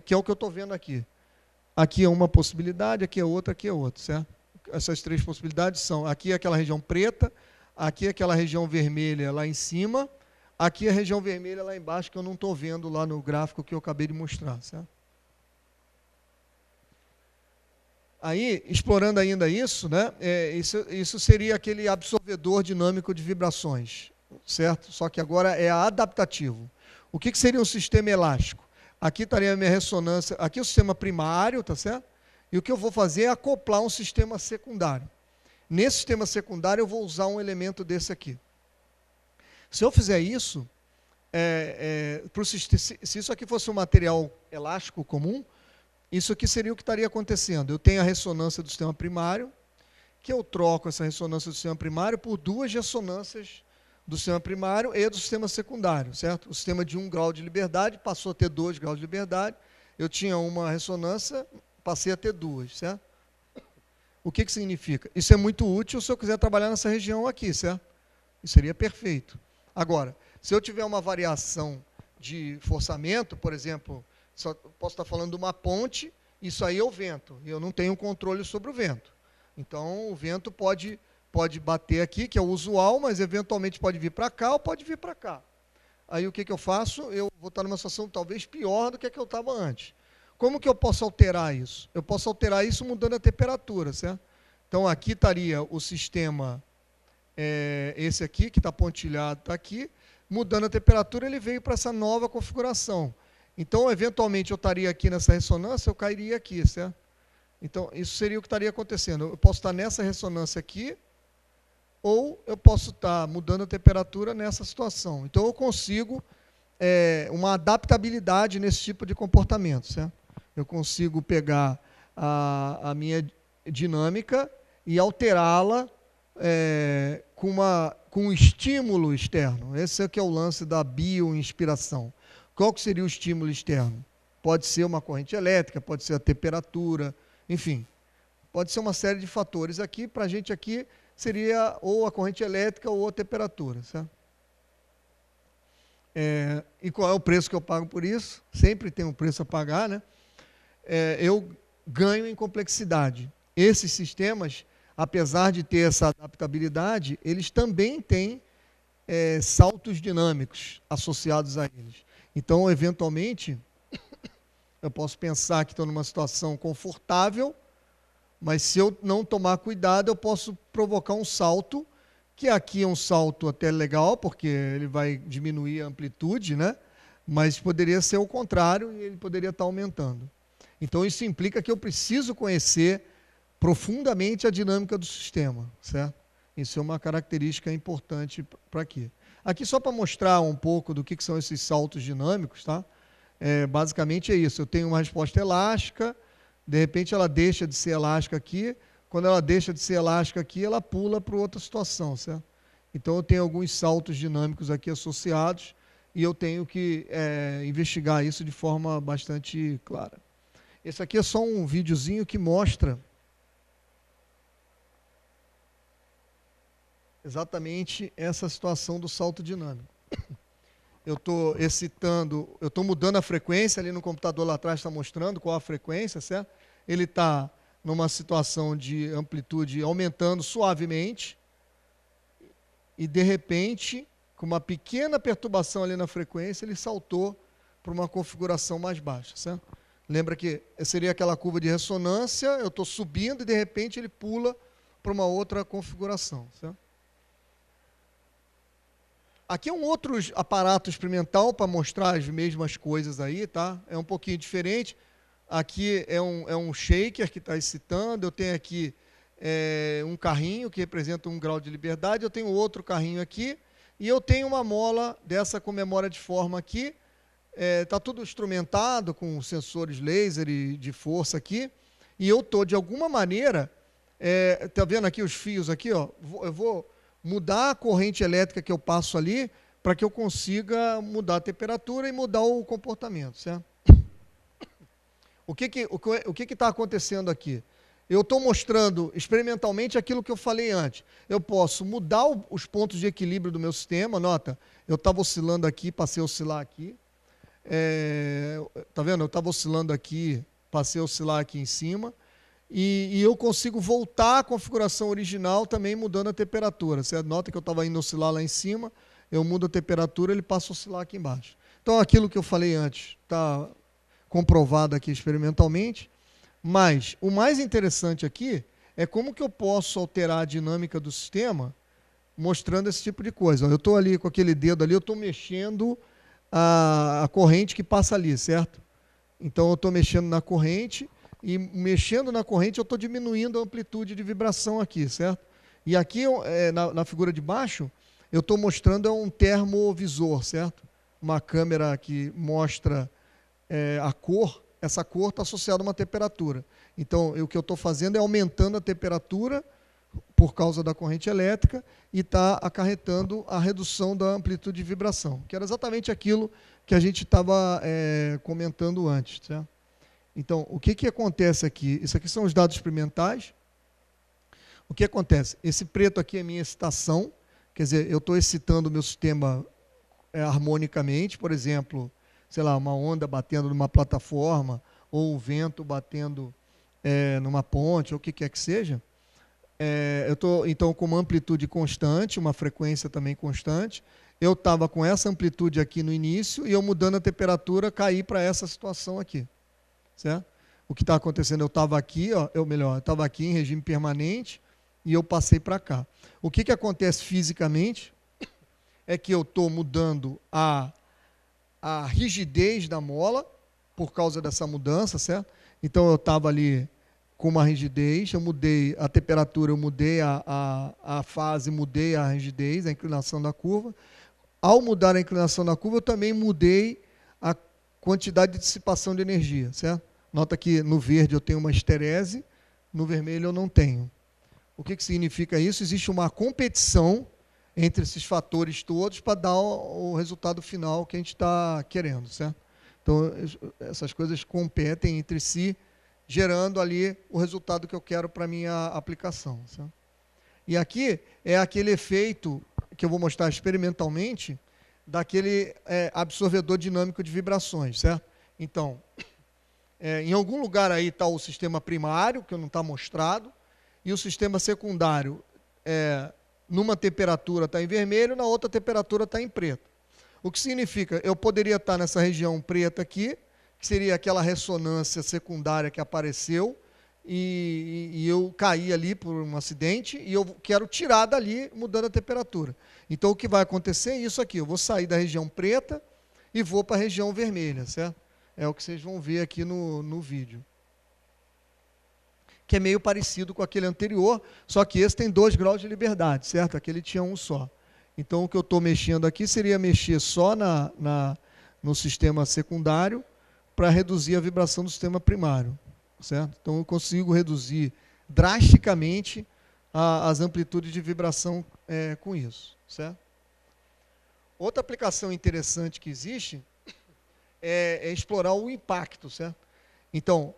Que é o que eu estou vendo aqui. Aqui é uma possibilidade, aqui é outra, certo? Essas 3 possibilidades são, aqui é aquela região preta, aqui é aquela região vermelha lá em cima, aqui é a região vermelha lá embaixo, que eu não estou vendo lá no gráfico que eu acabei de mostrar, certo? Aí, explorando ainda isso, né, isso seria aquele absorvedor dinâmico de vibrações, certo? Só que agora é adaptativo. O que seria um sistema elástico? Aqui estaria a minha ressonância, aqui é o sistema primário, tá certo? E o que eu vou fazer é acoplar um sistema secundário. Nesse sistema secundário eu vou usar um elemento desse aqui. Se eu fizer isso, se isso aqui fosse um material elástico comum, isso aqui seria o que estaria acontecendo. Eu tenho a ressonância do sistema primário, que eu troco essa ressonância do sistema primário por 2 ressonâncias do sistema primário e do sistema secundário, certo? O sistema de 1 grau de liberdade passou a ter 2 graus de liberdade. Eu tinha uma ressonância, passei a ter 2, certo? O que significa? Isso é muito útil se eu quiser trabalhar nessa região aqui, certo? Isso seria perfeito. Agora, se eu tiver uma variação de forçamento, por exemplo, posso estar falando de uma ponte, isso aí é o vento, e eu não tenho controle sobre o vento. Então, o vento pode bater aqui, que é o usual, mas eventualmente pode vir para cá ou pode vir para cá. Aí o que eu faço? Eu vou estar numa situação talvez pior do que a que eu estava antes. Como que eu posso alterar isso? Eu posso alterar isso mudando a temperatura, certo? Então, aqui estaria o sistema, esse aqui, que está pontilhado, está aqui. Mudando a temperatura, ele veio para essa nova configuração. Então, eventualmente, eu estaria aqui nessa ressonância, eu cairia aqui, certo? Então, isso seria o que estaria acontecendo. Eu posso estar nessa ressonância aqui, ou eu posso estar mudando a temperatura nessa situação. Então, eu consigo uma adaptabilidade nesse tipo de comportamento, certo? Eu consigo pegar a minha dinâmica e alterá-la com um estímulo externo. Esse é que é o lance da bioinspiração. Qual que seria o estímulo externo? Pode ser uma corrente elétrica, pode ser a temperatura, enfim. Pode ser uma série de fatores. Aqui, para a gente aqui, seria ou a corrente elétrica ou a temperatura, certo? E qual é o preço que eu pago por isso? Sempre tem um preço a pagar, né? Eu ganho em complexidade. Esses sistemas, apesar de ter essa adaptabilidade, eles também têm saltos dinâmicos associados a eles. Então, eventualmente, eu posso pensar que estou numa situação confortável, mas se eu não tomar cuidado, eu posso provocar um salto, que aqui é um salto até legal, porque ele vai diminuir a amplitude, né? Mas poderia ser o contrário e ele poderia estar aumentando. Então, isso implica que eu preciso conhecer profundamente a dinâmica do sistema, certo? Isso é uma característica importante para aqui. Aqui só para mostrar um pouco do que são esses saltos dinâmicos, tá? Basicamente é isso. Eu tenho uma resposta elástica, de repente ela deixa de ser elástica aqui. Quando ela deixa de ser elástica aqui, ela pula para outra situação, certo? Então eu tenho alguns saltos dinâmicos aqui associados e eu tenho que investigar isso de forma bastante clara. Esse aqui é só um videozinho que mostra exatamente essa situação do salto dinâmico. Eu estou excitando, eu estou mudando a frequência, ali no computador lá atrás está mostrando qual a frequência, certo? Ele está numa situação de amplitude aumentando suavemente e, de repente, com uma pequena perturbação ali na frequência, ele saltou para uma configuração mais baixa, certo? Lembra que seria aquela curva de ressonância, eu estou subindo e, de repente, ele pula para uma outra configuração, certo? Aqui é um outro aparato experimental para mostrar as mesmas coisas aí, tá? É um pouquinho diferente. Aqui é um shaker que está excitando. Eu tenho aqui um carrinho que representa 1 grau de liberdade. Eu tenho outro carrinho aqui. E eu tenho uma mola dessa com memória de forma aqui. Está tudo instrumentado com sensores laser e de força aqui. E eu estou, de alguma maneira... Está vendo aqui os fios aqui? Ó, eu vou mudar a corrente elétrica que eu passo ali para que eu consiga mudar a temperatura e mudar o comportamento, certo? O que está acontecendo aqui? Eu estou mostrando experimentalmente aquilo que eu falei antes. Eu posso mudar os pontos de equilíbrio do meu sistema. Nota, eu estava oscilando aqui, passei a oscilar aqui. Está vendo? Eu estava oscilando aqui, passei a oscilar aqui em cima. E eu consigo voltar à configuração original também mudando a temperatura. Você nota que eu estava indo oscilar lá em cima, eu mudo a temperatura, ele passa a oscilar aqui embaixo. Então, aquilo que eu falei antes está comprovado aqui experimentalmente, mas o mais interessante aqui é como que eu posso alterar a dinâmica do sistema mostrando esse tipo de coisa. Eu estou ali com aquele dedo ali, eu estou mexendo a corrente que passa ali, certo? Então, eu estou mexendo na corrente... E mexendo na corrente, eu estou diminuindo a amplitude de vibração aqui, certo? E aqui, na figura de baixo, eu estou mostrando um termovisor, certo? Uma câmera que mostra a cor. Essa cor está associada a uma temperatura. Então, o que eu estou fazendo é aumentando a temperatura por causa da corrente elétrica e está acarretando a redução da amplitude de vibração, que era exatamente aquilo que a gente estava comentando antes, certo? Então, o que acontece aqui? Isso aqui são os dados experimentais. O que acontece? Esse preto aqui é minha excitação, quer dizer, eu estou excitando o meu sistema harmonicamente, por exemplo, sei lá, uma onda batendo numa plataforma, ou um vento batendo numa ponte, ou o que quer que seja. Eu estou, então, com uma amplitude constante, uma frequência também constante. Eu estava com essa amplitude aqui no início, e eu mudando a temperatura, caí para essa situação aqui. Certo? O que está acontecendo, eu estava aqui, ó, eu estava aqui em regime permanente e eu passei para cá. O que acontece fisicamente é que eu estou mudando a rigidez da mola por causa dessa mudança, certo? Então eu estava ali com uma rigidez, eu mudei a temperatura, eu mudei a fase, mudei a rigidez, a inclinação da curva. Ao mudar a inclinação da curva, eu também mudei a quantidade de dissipação de energia, certo? Nota que no verde eu tenho uma esterese, no vermelho eu não tenho. O que significa isso? Existe uma competição entre esses fatores todos para dar o resultado final que a gente está querendo, certo? Então, essas coisas competem entre si, gerando ali o resultado que eu quero para a minha aplicação, certo? E aqui é aquele efeito que eu vou mostrar experimentalmente daquele absorvedor dinâmico de vibrações, certo? Então, em algum lugar aí está o sistema primário, que não está mostrado, e o sistema secundário, numa temperatura está em vermelho, na outra temperatura está em preto. O que significa, eu poderia estar nessa região preta aqui, que seria aquela ressonância secundária que apareceu, e eu caí ali por um acidente, e eu quero tirar dali, mudando a temperatura. Então, o que vai acontecer é isso aqui, eu vou sair da região preta e vou para a região vermelha, certo? É o que vocês vão ver aqui no vídeo. Que é meio parecido com aquele anterior, só que esse tem 2 graus de liberdade, certo? Aquele tinha um só. Então, o que eu estou mexendo aqui seria mexer só no sistema secundário, para reduzir a vibração do sistema primário, certo? Então eu consigo reduzir drasticamente as amplitudes de vibração com isso, certo? Outra aplicação interessante que existe é explorar o impacto, certo? Então,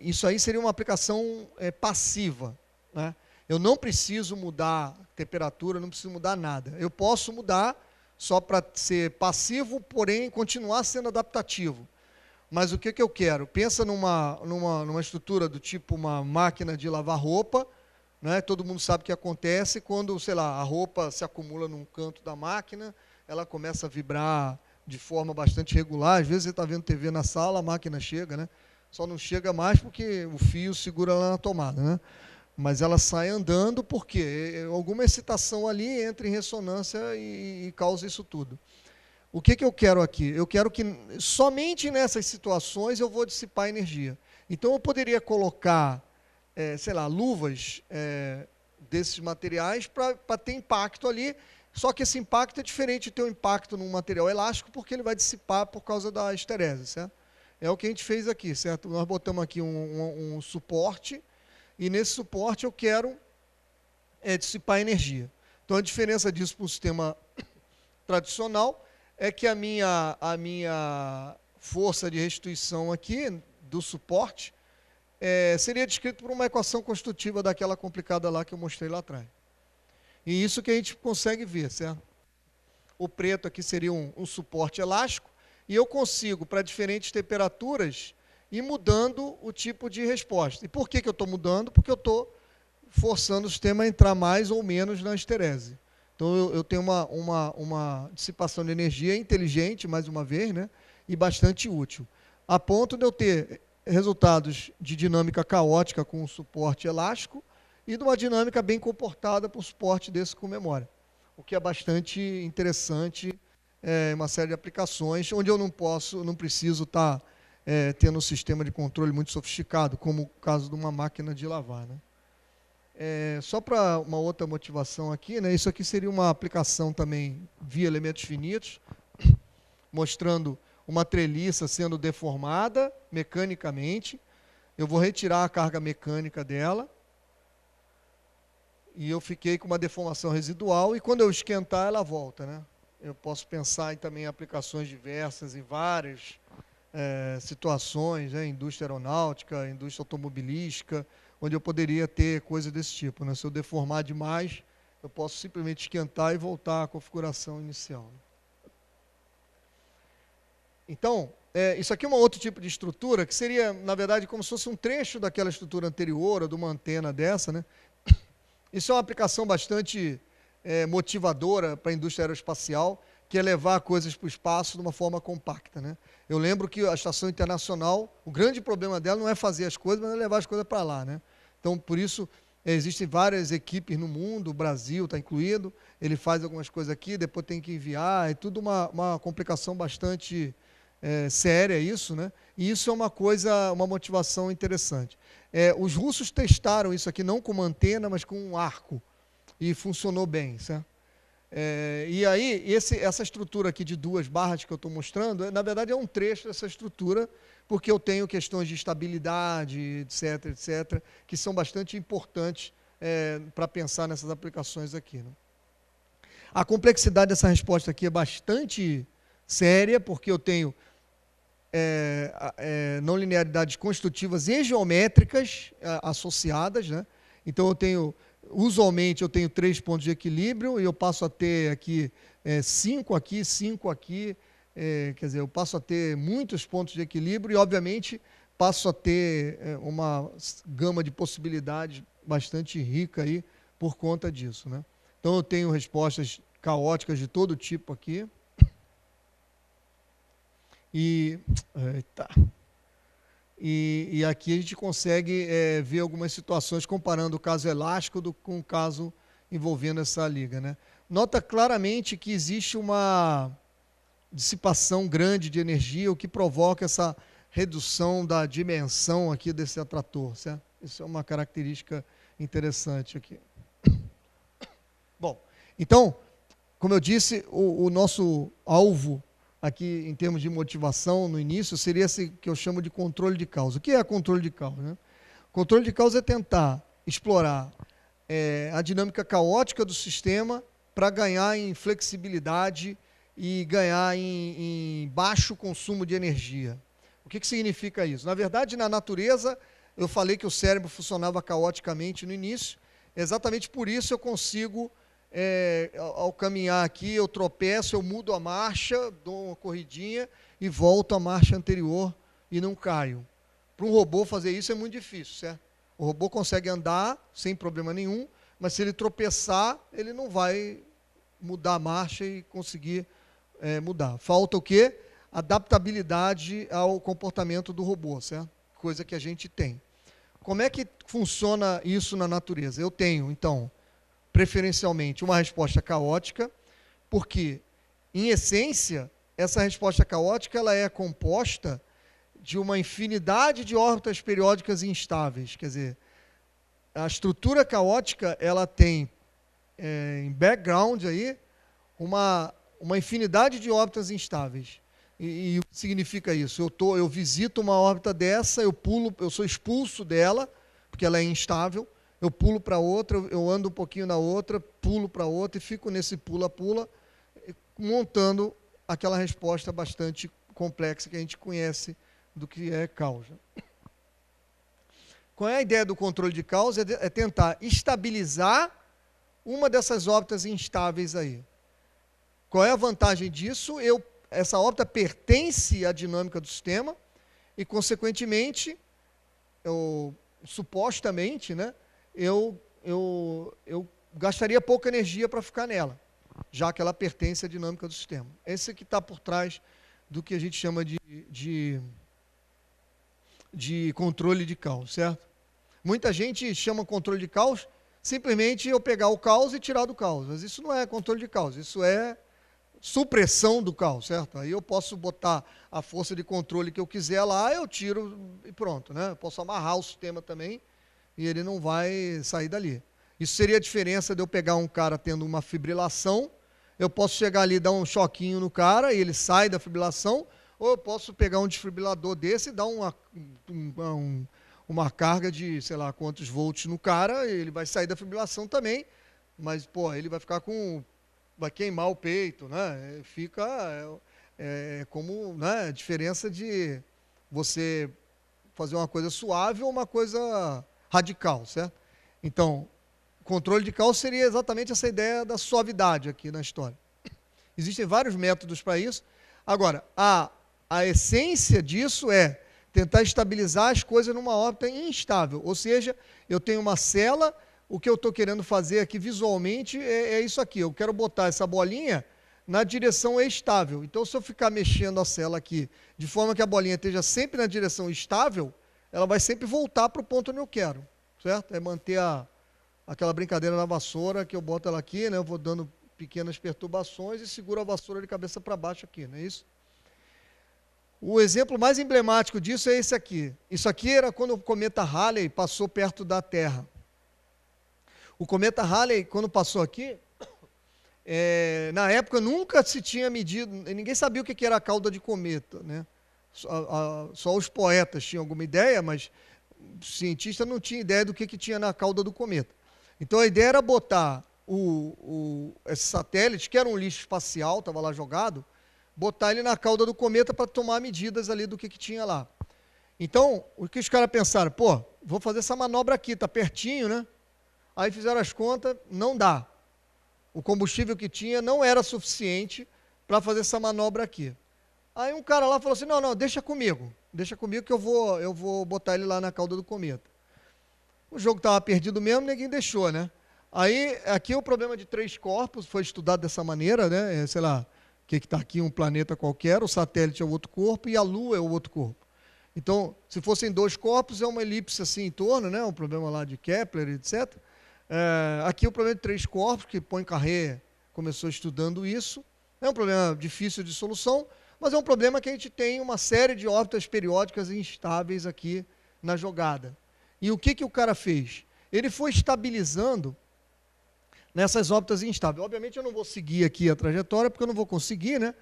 isso aí seria uma aplicação passiva, né? Eu não preciso mudar a temperatura, não preciso mudar nada. Eu posso mudar só para ser passivo, porém continuar sendo adaptativo. Mas o que eu quero? Pensa numa estrutura do tipo uma máquina de lavar roupa, né? Todo mundo sabe o que acontece quando, sei lá, a roupa se acumula num canto da máquina, ela começa a vibrar de forma bastante regular. Às vezes você está vendo TV na sala, a máquina chega, né? Só não chega mais porque o fio segura lá na tomada, né? Mas ela sai andando porque alguma excitação ali entra em ressonância e causa isso tudo. O que eu quero aqui? Eu quero que somente nessas situações eu vou dissipar energia. Então eu poderia colocar, sei lá, luvas desses materiais para ter impacto ali, só que esse impacto é diferente de ter um impacto num material elástico, porque ele vai dissipar por causa da esterese, certo? É o que a gente fez aqui, certo? Nós botamos aqui um suporte, e nesse suporte eu quero dissipar energia. Então a diferença disso para o sistema tradicional é que a minha força de restituição aqui, do suporte, seria descrito por uma equação construtiva daquela complicada lá que eu mostrei lá atrás. E isso que a gente consegue ver, certo? O preto aqui seria um suporte elástico, e eu consigo, para diferentes temperaturas, ir mudando o tipo de resposta. E por que eu estou mudando? Porque eu estou forçando o sistema a entrar mais ou menos na esterese. Então eu tenho uma dissipação de energia inteligente, mais uma vez, né? E bastante útil. A ponto de eu ter resultados de dinâmica caótica com um suporte elástico, e de uma dinâmica bem comportada para o suporte desse com memória. O que é bastante interessante, uma série de aplicações, onde eu não preciso estar tendo um sistema de controle muito sofisticado, como o caso de uma máquina de lavar, né? Só para uma outra motivação aqui, né? Isso aqui seria uma aplicação também via elementos finitos, mostrando uma treliça sendo deformada mecanicamente. Eu vou retirar a carga mecânica dela, e eu fiquei com uma deformação residual, e quando eu esquentar, ela volta, né? Eu posso pensar em também aplicações diversas, em várias situações, né? Indústria aeronáutica, indústria automobilística, onde eu poderia ter coisa desse tipo, né? Se eu deformar demais, eu posso simplesmente esquentar e voltar à configuração inicial. Então, isso aqui é um outro tipo de estrutura, que seria, na verdade, como se fosse um trecho daquela estrutura anterior, ou de uma antena dessa, né? Isso é uma aplicação bastante motivadora para a indústria aeroespacial, que é levar coisas para o espaço de uma forma compacta, né? Eu lembro que a Estação Internacional, o grande problema dela não é fazer as coisas, mas é levar as coisas para lá, né? Então, por isso, existem várias equipes no mundo, o Brasil está incluído, ele faz algumas coisas aqui, depois tem que enviar, é tudo uma complicação bastante séria isso, né? E isso é uma motivação interessante. Os russos testaram isso aqui não com uma antena, mas com um arco, e funcionou bem, certo? E aí, essa estrutura aqui de 2 barras que eu estou mostrando, na verdade é um trecho dessa estrutura, porque eu tenho questões de estabilidade, etc., etc., que são bastante importantes para pensar nessas aplicações aqui, né? A complexidade dessa resposta aqui é bastante séria, porque eu tenho não linearidades construtivas e geométricas associadas, né? Então usualmente eu tenho 3 pontos de equilíbrio, e eu passo a ter aqui 5 aqui, 5 aqui, quer dizer, eu passo a ter muitos pontos de equilíbrio, e obviamente passo a ter uma gama de possibilidades bastante rica aí por conta disso, né? Então eu tenho respostas caóticas de todo tipo aqui. E aqui a gente consegue ver algumas situações comparando o caso elástico com o caso envolvendo essa liga, né? Nota claramente que existe uma dissipação grande de energia, o que provoca essa redução da dimensão aqui desse atrator, certo? Isso é uma característica interessante aqui. Bom, então, como eu disse, o nosso alvo aqui em termos de motivação no início, seria esse que eu chamo de controle de causa. O que é controle de causa, né? Controle de causa é tentar explorar a dinâmica caótica do sistema para ganhar em flexibilidade e ganhar em baixo consumo de energia. O que significa isso? Na verdade, na natureza, eu falei que o cérebro funcionava caoticamente no início, exatamente por isso eu consigo, ao caminhar aqui, eu tropeço, eu mudo a marcha, dou uma corridinha e volto à marcha anterior e não caio. Para um robô fazer isso é muito difícil, certo? O robô consegue andar sem problema nenhum, mas se ele tropeçar, ele não vai mudar a marcha e conseguir mudar. Falta o quê? Adaptabilidade ao comportamento do robô, certo? Coisa que a gente tem. Como é que funciona isso na natureza? Eu tenho, então, preferencialmente, uma resposta caótica, porque, em essência, essa resposta caótica ela é composta de uma infinidade de órbitas periódicas instáveis. Quer dizer, a estrutura caótica ela tem em background aí uma infinidade de órbitas instáveis. E o que significa isso? Eu visito uma órbita dessa, eu sou expulso dela, porque ela é instável, eu pulo para outra, eu ando um pouquinho na outra, pulo para outra e fico nesse pula-pula, montando aquela resposta bastante complexa que a gente conhece do que é causa. Qual é a ideia do controle de causa? É tentar estabilizar uma dessas órbitas instáveis aí. Qual é a vantagem disso? Essa órbita pertence à dinâmica do sistema e, consequentemente, supostamente, né, eu gastaria pouca energia para ficar nela, já que ela pertence à dinâmica do sistema. Esse que está por trás do que a gente chama de controle de caos, certo? Muita gente chama controle de caos simplesmente eu pegar o caos e tirar do caos, mas isso não é controle de caos, isso é supressão do caos, certo? Aí eu posso botar a força de controle que eu quiser lá, eu tiro e pronto, né? Eu posso amarrar o sistema também e ele não vai sair dali. Isso seria a diferença de eu pegar um cara tendo uma fibrilação, eu posso chegar ali e dar um choquinho no cara e ele sai da fibrilação, ou eu posso pegar um desfibrilador desse e dar uma carga de, sei lá, quantos volts no cara, e ele vai sair da fibrilação também, mas, pô, ele vai ficar vai queimar o peito, né? Fica como, né, a diferença de você fazer uma coisa suave ou uma coisa radical, certo? Então, controle de caos seria exatamente essa ideia da suavidade aqui na história. Existem vários métodos para isso. Agora, a essência disso é tentar estabilizar as coisas numa órbita instável, ou seja, eu tenho uma cela. O que eu estou querendo fazer aqui visualmente é isso aqui. Eu quero botar essa bolinha na direção estável. Então, se eu ficar mexendo a cela aqui, de forma que a bolinha esteja sempre na direção estável, ela vai sempre voltar para o ponto onde eu quero, certo? É manter aquela brincadeira na vassoura, que eu boto ela aqui, né? Eu vou dando pequenas perturbações e seguro a vassoura de cabeça para baixo aqui, não é isso? O exemplo mais emblemático disso é esse aqui. Isso aqui era quando o cometa Halley passou perto da Terra. O cometa Halley, quando passou aqui, na época nunca se tinha medido, ninguém sabia o que era a cauda de cometa, né? Só os poetas tinham alguma ideia, mas o cientista não tinha ideia do que tinha na cauda do cometa. Então a ideia era botar esse satélite, que era um lixo espacial, estava lá jogado, botar ele na cauda do cometa para tomar medidas ali do que tinha lá. Então, o que os caras pensaram? Pô, vou fazer essa manobra aqui, está pertinho, né? Aí fizeram as contas, não dá. O combustível que tinha não era suficiente para fazer essa manobra aqui. Aí um cara lá falou assim, não, deixa comigo que eu vou botar ele lá na cauda do cometa. O jogo estava perdido mesmo, ninguém deixou, né? Aí, aqui o problema de 3 corpos foi estudado dessa maneira, né? Sei lá, o que está aqui, um planeta qualquer, o satélite é o outro corpo e a Lua é o outro corpo. Então, se fossem 2 corpos, é uma elipse assim em torno, né? Um problema lá de Kepler, etc. Aqui o problema de 3 corpos, que Poincaré começou estudando isso. É um problema difícil de solução, mas é um problema que a gente tem uma série de órbitas periódicas instáveis aqui na jogada. E o que o cara fez? Ele foi estabilizando nessas órbitas instáveis. Obviamente eu não vou seguir aqui a trajetória, porque eu não vou conseguir, né?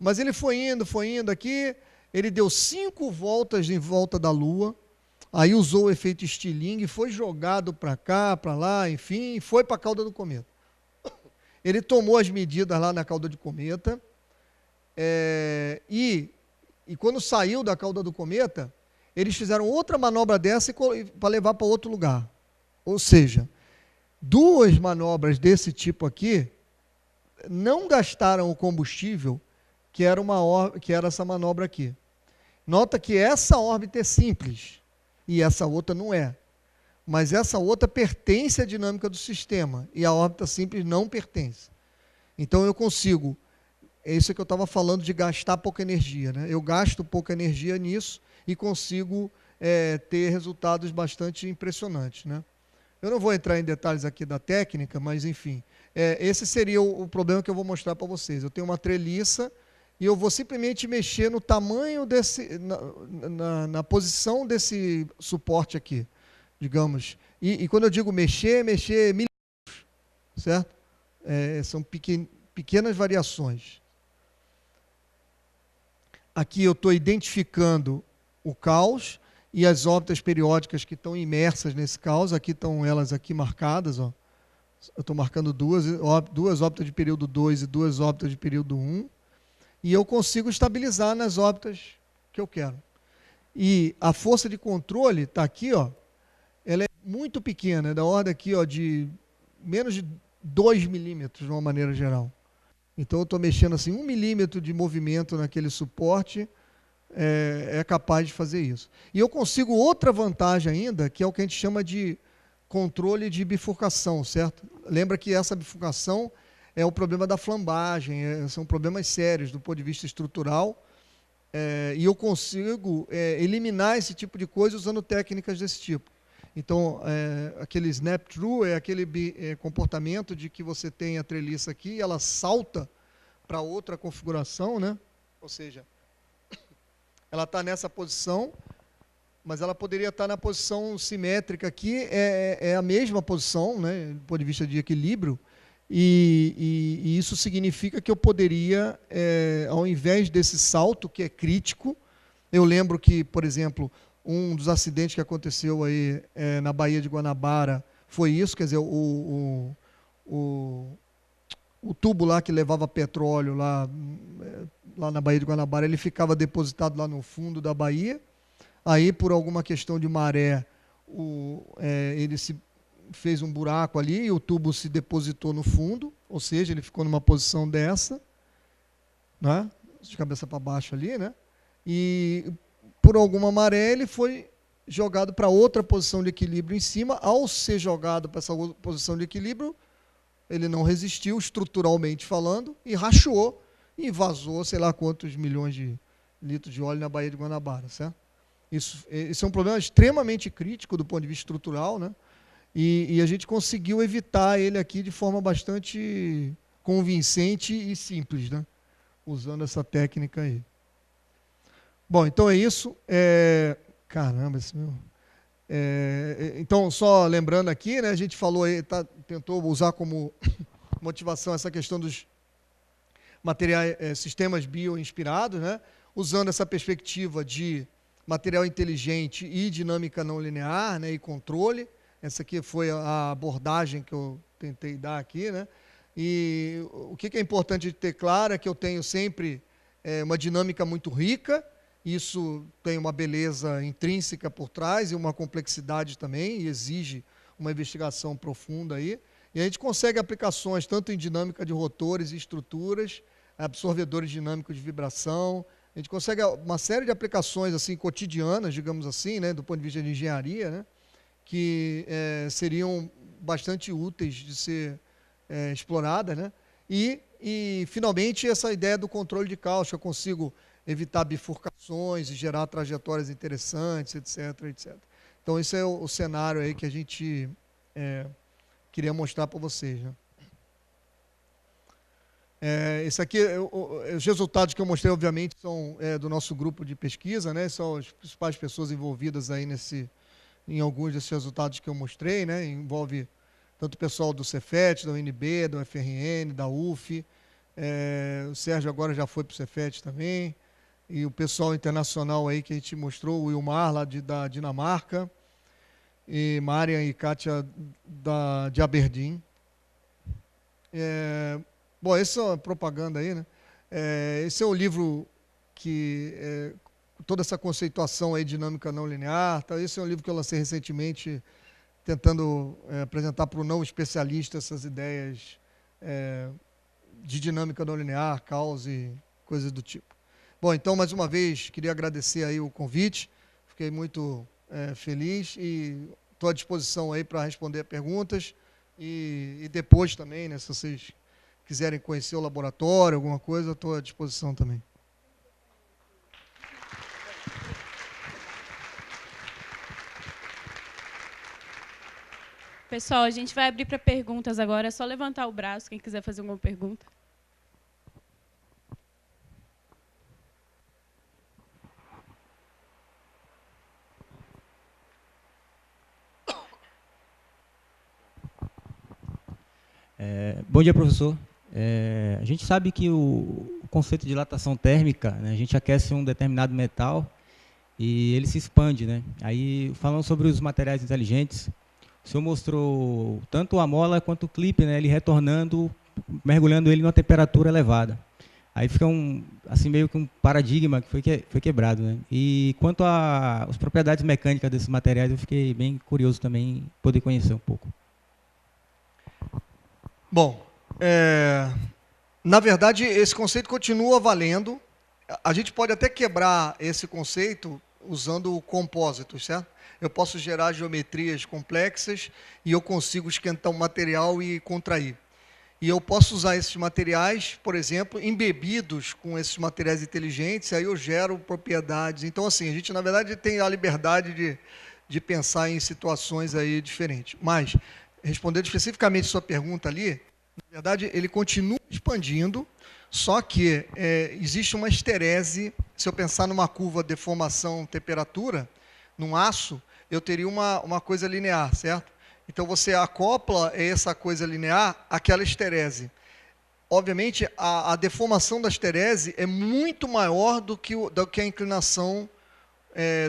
Mas ele foi indo aqui, ele deu 5 voltas em volta da Lua, aí usou o efeito Stirling, foi jogado para cá, para lá, enfim, foi para a cauda do cometa. Ele tomou as medidas lá na cauda do cometa, e quando saiu da cauda do cometa, eles fizeram outra manobra dessa para levar para outro lugar. Ou seja, 2 manobras desse tipo aqui não gastaram o combustível que era essa manobra aqui. Nota que essa órbita é simples e essa outra não é. Mas essa outra pertence à dinâmica do sistema e a órbita simples não pertence. Então eu consigo, é isso que eu estava falando de gastar pouca energia, né? Eu gasto pouca energia nisso e consigo ter resultados bastante impressionantes, né? Eu não vou entrar em detalhes aqui da técnica, mas enfim, esse seria o problema que eu vou mostrar para vocês. Eu tenho uma treliça e eu vou simplesmente mexer no tamanho na posição desse suporte aqui, digamos. E quando eu digo mexer milímetros, certo? São pequenas variações. Aqui eu estou identificando o caos e as órbitas periódicas que estão imersas nesse caos. Aqui estão elas aqui marcadas, ó. Eu estou marcando duas órbitas de período 2 e 2 órbitas de período 1. E eu consigo estabilizar nas órbitas que eu quero. E a força de controle está aqui, ó, ela é muito pequena, é da ordem aqui, ó, de menos de 2 milímetros, de uma maneira geral. Então eu estou mexendo assim, 1 milímetro de movimento naquele suporte é capaz de fazer isso. E eu consigo outra vantagem ainda, que é o que a gente chama de controle de bifurcação, certo? Lembra que essa bifurcação é o problema da flambagem, são problemas sérios do ponto de vista estrutural, e eu consigo eliminar esse tipo de coisa usando técnicas desse tipo. Então, aquele snap-through é aquele comportamento de que você tem a treliça aqui e ela salta para outra configuração, né? Ou seja, ela está nessa posição, mas ela poderia estar na posição simétrica aqui, é a mesma posição, né, do ponto de vista de equilíbrio, e isso significa que eu poderia, ao invés desse salto, que é crítico, eu lembro que, por exemplo, um dos acidentes que aconteceu aí na Baía de Guanabara foi isso, quer dizer, o tubo lá que levava petróleo lá na Baía de Guanabara, ele ficava depositado lá no fundo da baía, aí por alguma questão de maré, ele se fez um buraco ali e o tubo se depositou no fundo, ou seja, ele ficou numa posição dessa, né, de cabeça para baixo ali, né, e por alguma maré ele foi jogado para outra posição de equilíbrio em cima. Ao ser jogado para essa outra posição de equilíbrio, ele não resistiu, estruturalmente falando, e rachou e vazou sei lá quantos milhões de litros de óleo na Baía de Guanabara, certo? Isso é um problema extremamente crítico do ponto de vista estrutural, né? E a gente conseguiu evitar ele aqui de forma bastante convincente e simples, né? Usando essa técnica aí. Bom, então é isso. Caramba, esse meu... então, só lembrando aqui, né, a gente falou aí, tentou usar como motivação essa questão dos materiais, sistemas bioinspirados, né, usando essa perspectiva de material inteligente e dinâmica não linear, né, e controle. Essa aqui foi a abordagem que eu tentei dar aqui, né? E o que é importante de ter claro é que eu tenho sempre uma dinâmica muito rica. Isso tem uma beleza intrínseca por trás e uma complexidade também, e exige uma investigação profunda aí. E a gente consegue aplicações tanto em dinâmica de rotores e estruturas, absorvedores dinâmicos de vibração. A gente consegue uma série de aplicações assim cotidianas, digamos assim, né, do ponto de vista de engenharia, né, que seriam bastante úteis de ser exploradas, né? E finalmente, essa ideia do controle de caos, que eu consigo evitar bifurcações e gerar trajetórias interessantes, etc, etc. Então, esse é o cenário aí que a gente queria mostrar para vocês, né? Esse aqui, os resultados que eu mostrei, obviamente, são do nosso grupo de pesquisa, né? São as principais pessoas envolvidas aí em alguns desses resultados que eu mostrei, né? Envolve tanto o pessoal do Cefet, da UNB, da UFRN, da UF, O Sérgio agora já foi para o Cefet também. E o pessoal internacional aí que a gente mostrou, o Wilmar, lá da Dinamarca. E Marian e Kátia de Aberdeen. Bom, essa é uma propaganda aí, né? Esse é o livro que... toda essa conceituação aí, dinâmica não linear. Tá? Esse é um livro que eu lancei recentemente, tentando apresentar para o não especialista essas ideias de dinâmica não linear, caos e coisas do tipo. Bom, então, mais uma vez, queria agradecer aí o convite. Fiquei muito feliz e estou à disposição aí para responder perguntas e depois também, né, se vocês quiserem conhecer o laboratório, alguma coisa, estou à disposição também. Pessoal, a gente vai abrir para perguntas agora. É só levantar o braço, quem quiser fazer alguma pergunta. Bom dia, professor. A gente sabe que o conceito de dilatação térmica, né, a gente aquece um determinado metal e ele se expande, né? Aí, falando sobre os materiais inteligentes, o senhor mostrou tanto a mola quanto o clipe, né, ele retornando, mergulhando ele numa temperatura elevada. Aí fica assim, meio que um paradigma que foi quebrado, né? E quanto às propriedades mecânicas desses materiais, eu fiquei bem curioso também em poder conhecer um pouco. Bom, na verdade, esse conceito continua valendo. A gente pode até quebrar esse conceito usando compósitos, certo? Eu posso gerar geometrias complexas e eu consigo esquentar um material e contrair. E eu posso usar esses materiais, por exemplo, embebidos com esses materiais inteligentes, aí eu gero propriedades. Então, assim, a gente, na verdade, tem a liberdade de pensar em situações aí diferentes. Mas, respondendo especificamente a sua pergunta ali, na verdade, ele continua expandindo, só que existe uma esterese. Se eu pensar numa curva deformação-temperatura, num aço, eu teria uma coisa linear, certo? Então, você acopla essa coisa linear àquela esterese. Obviamente, a deformação da esterese é muito maior do que a inclinação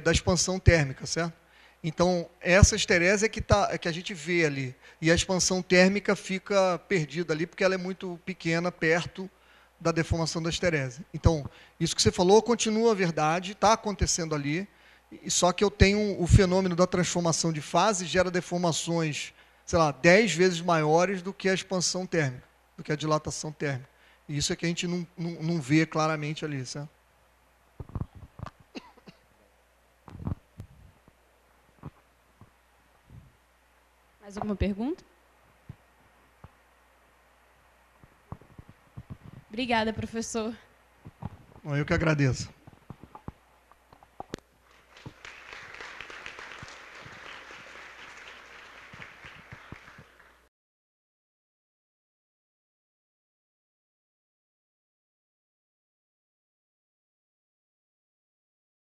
da expansão térmica, certo? Então, essa esterese é que a gente vê ali. E a expansão térmica fica perdida ali, porque ela é muito pequena, perto da deformação da esterese. Então, isso que você falou continua verdade, está acontecendo ali, só que eu tenho o fenômeno da transformação de fase, gera deformações, sei lá, 10 vezes maiores do que a expansão térmica, do que a dilatação térmica. E isso é que a gente não vê claramente ali, certo? Mais alguma pergunta? Obrigada, professor. Bom, eu que agradeço.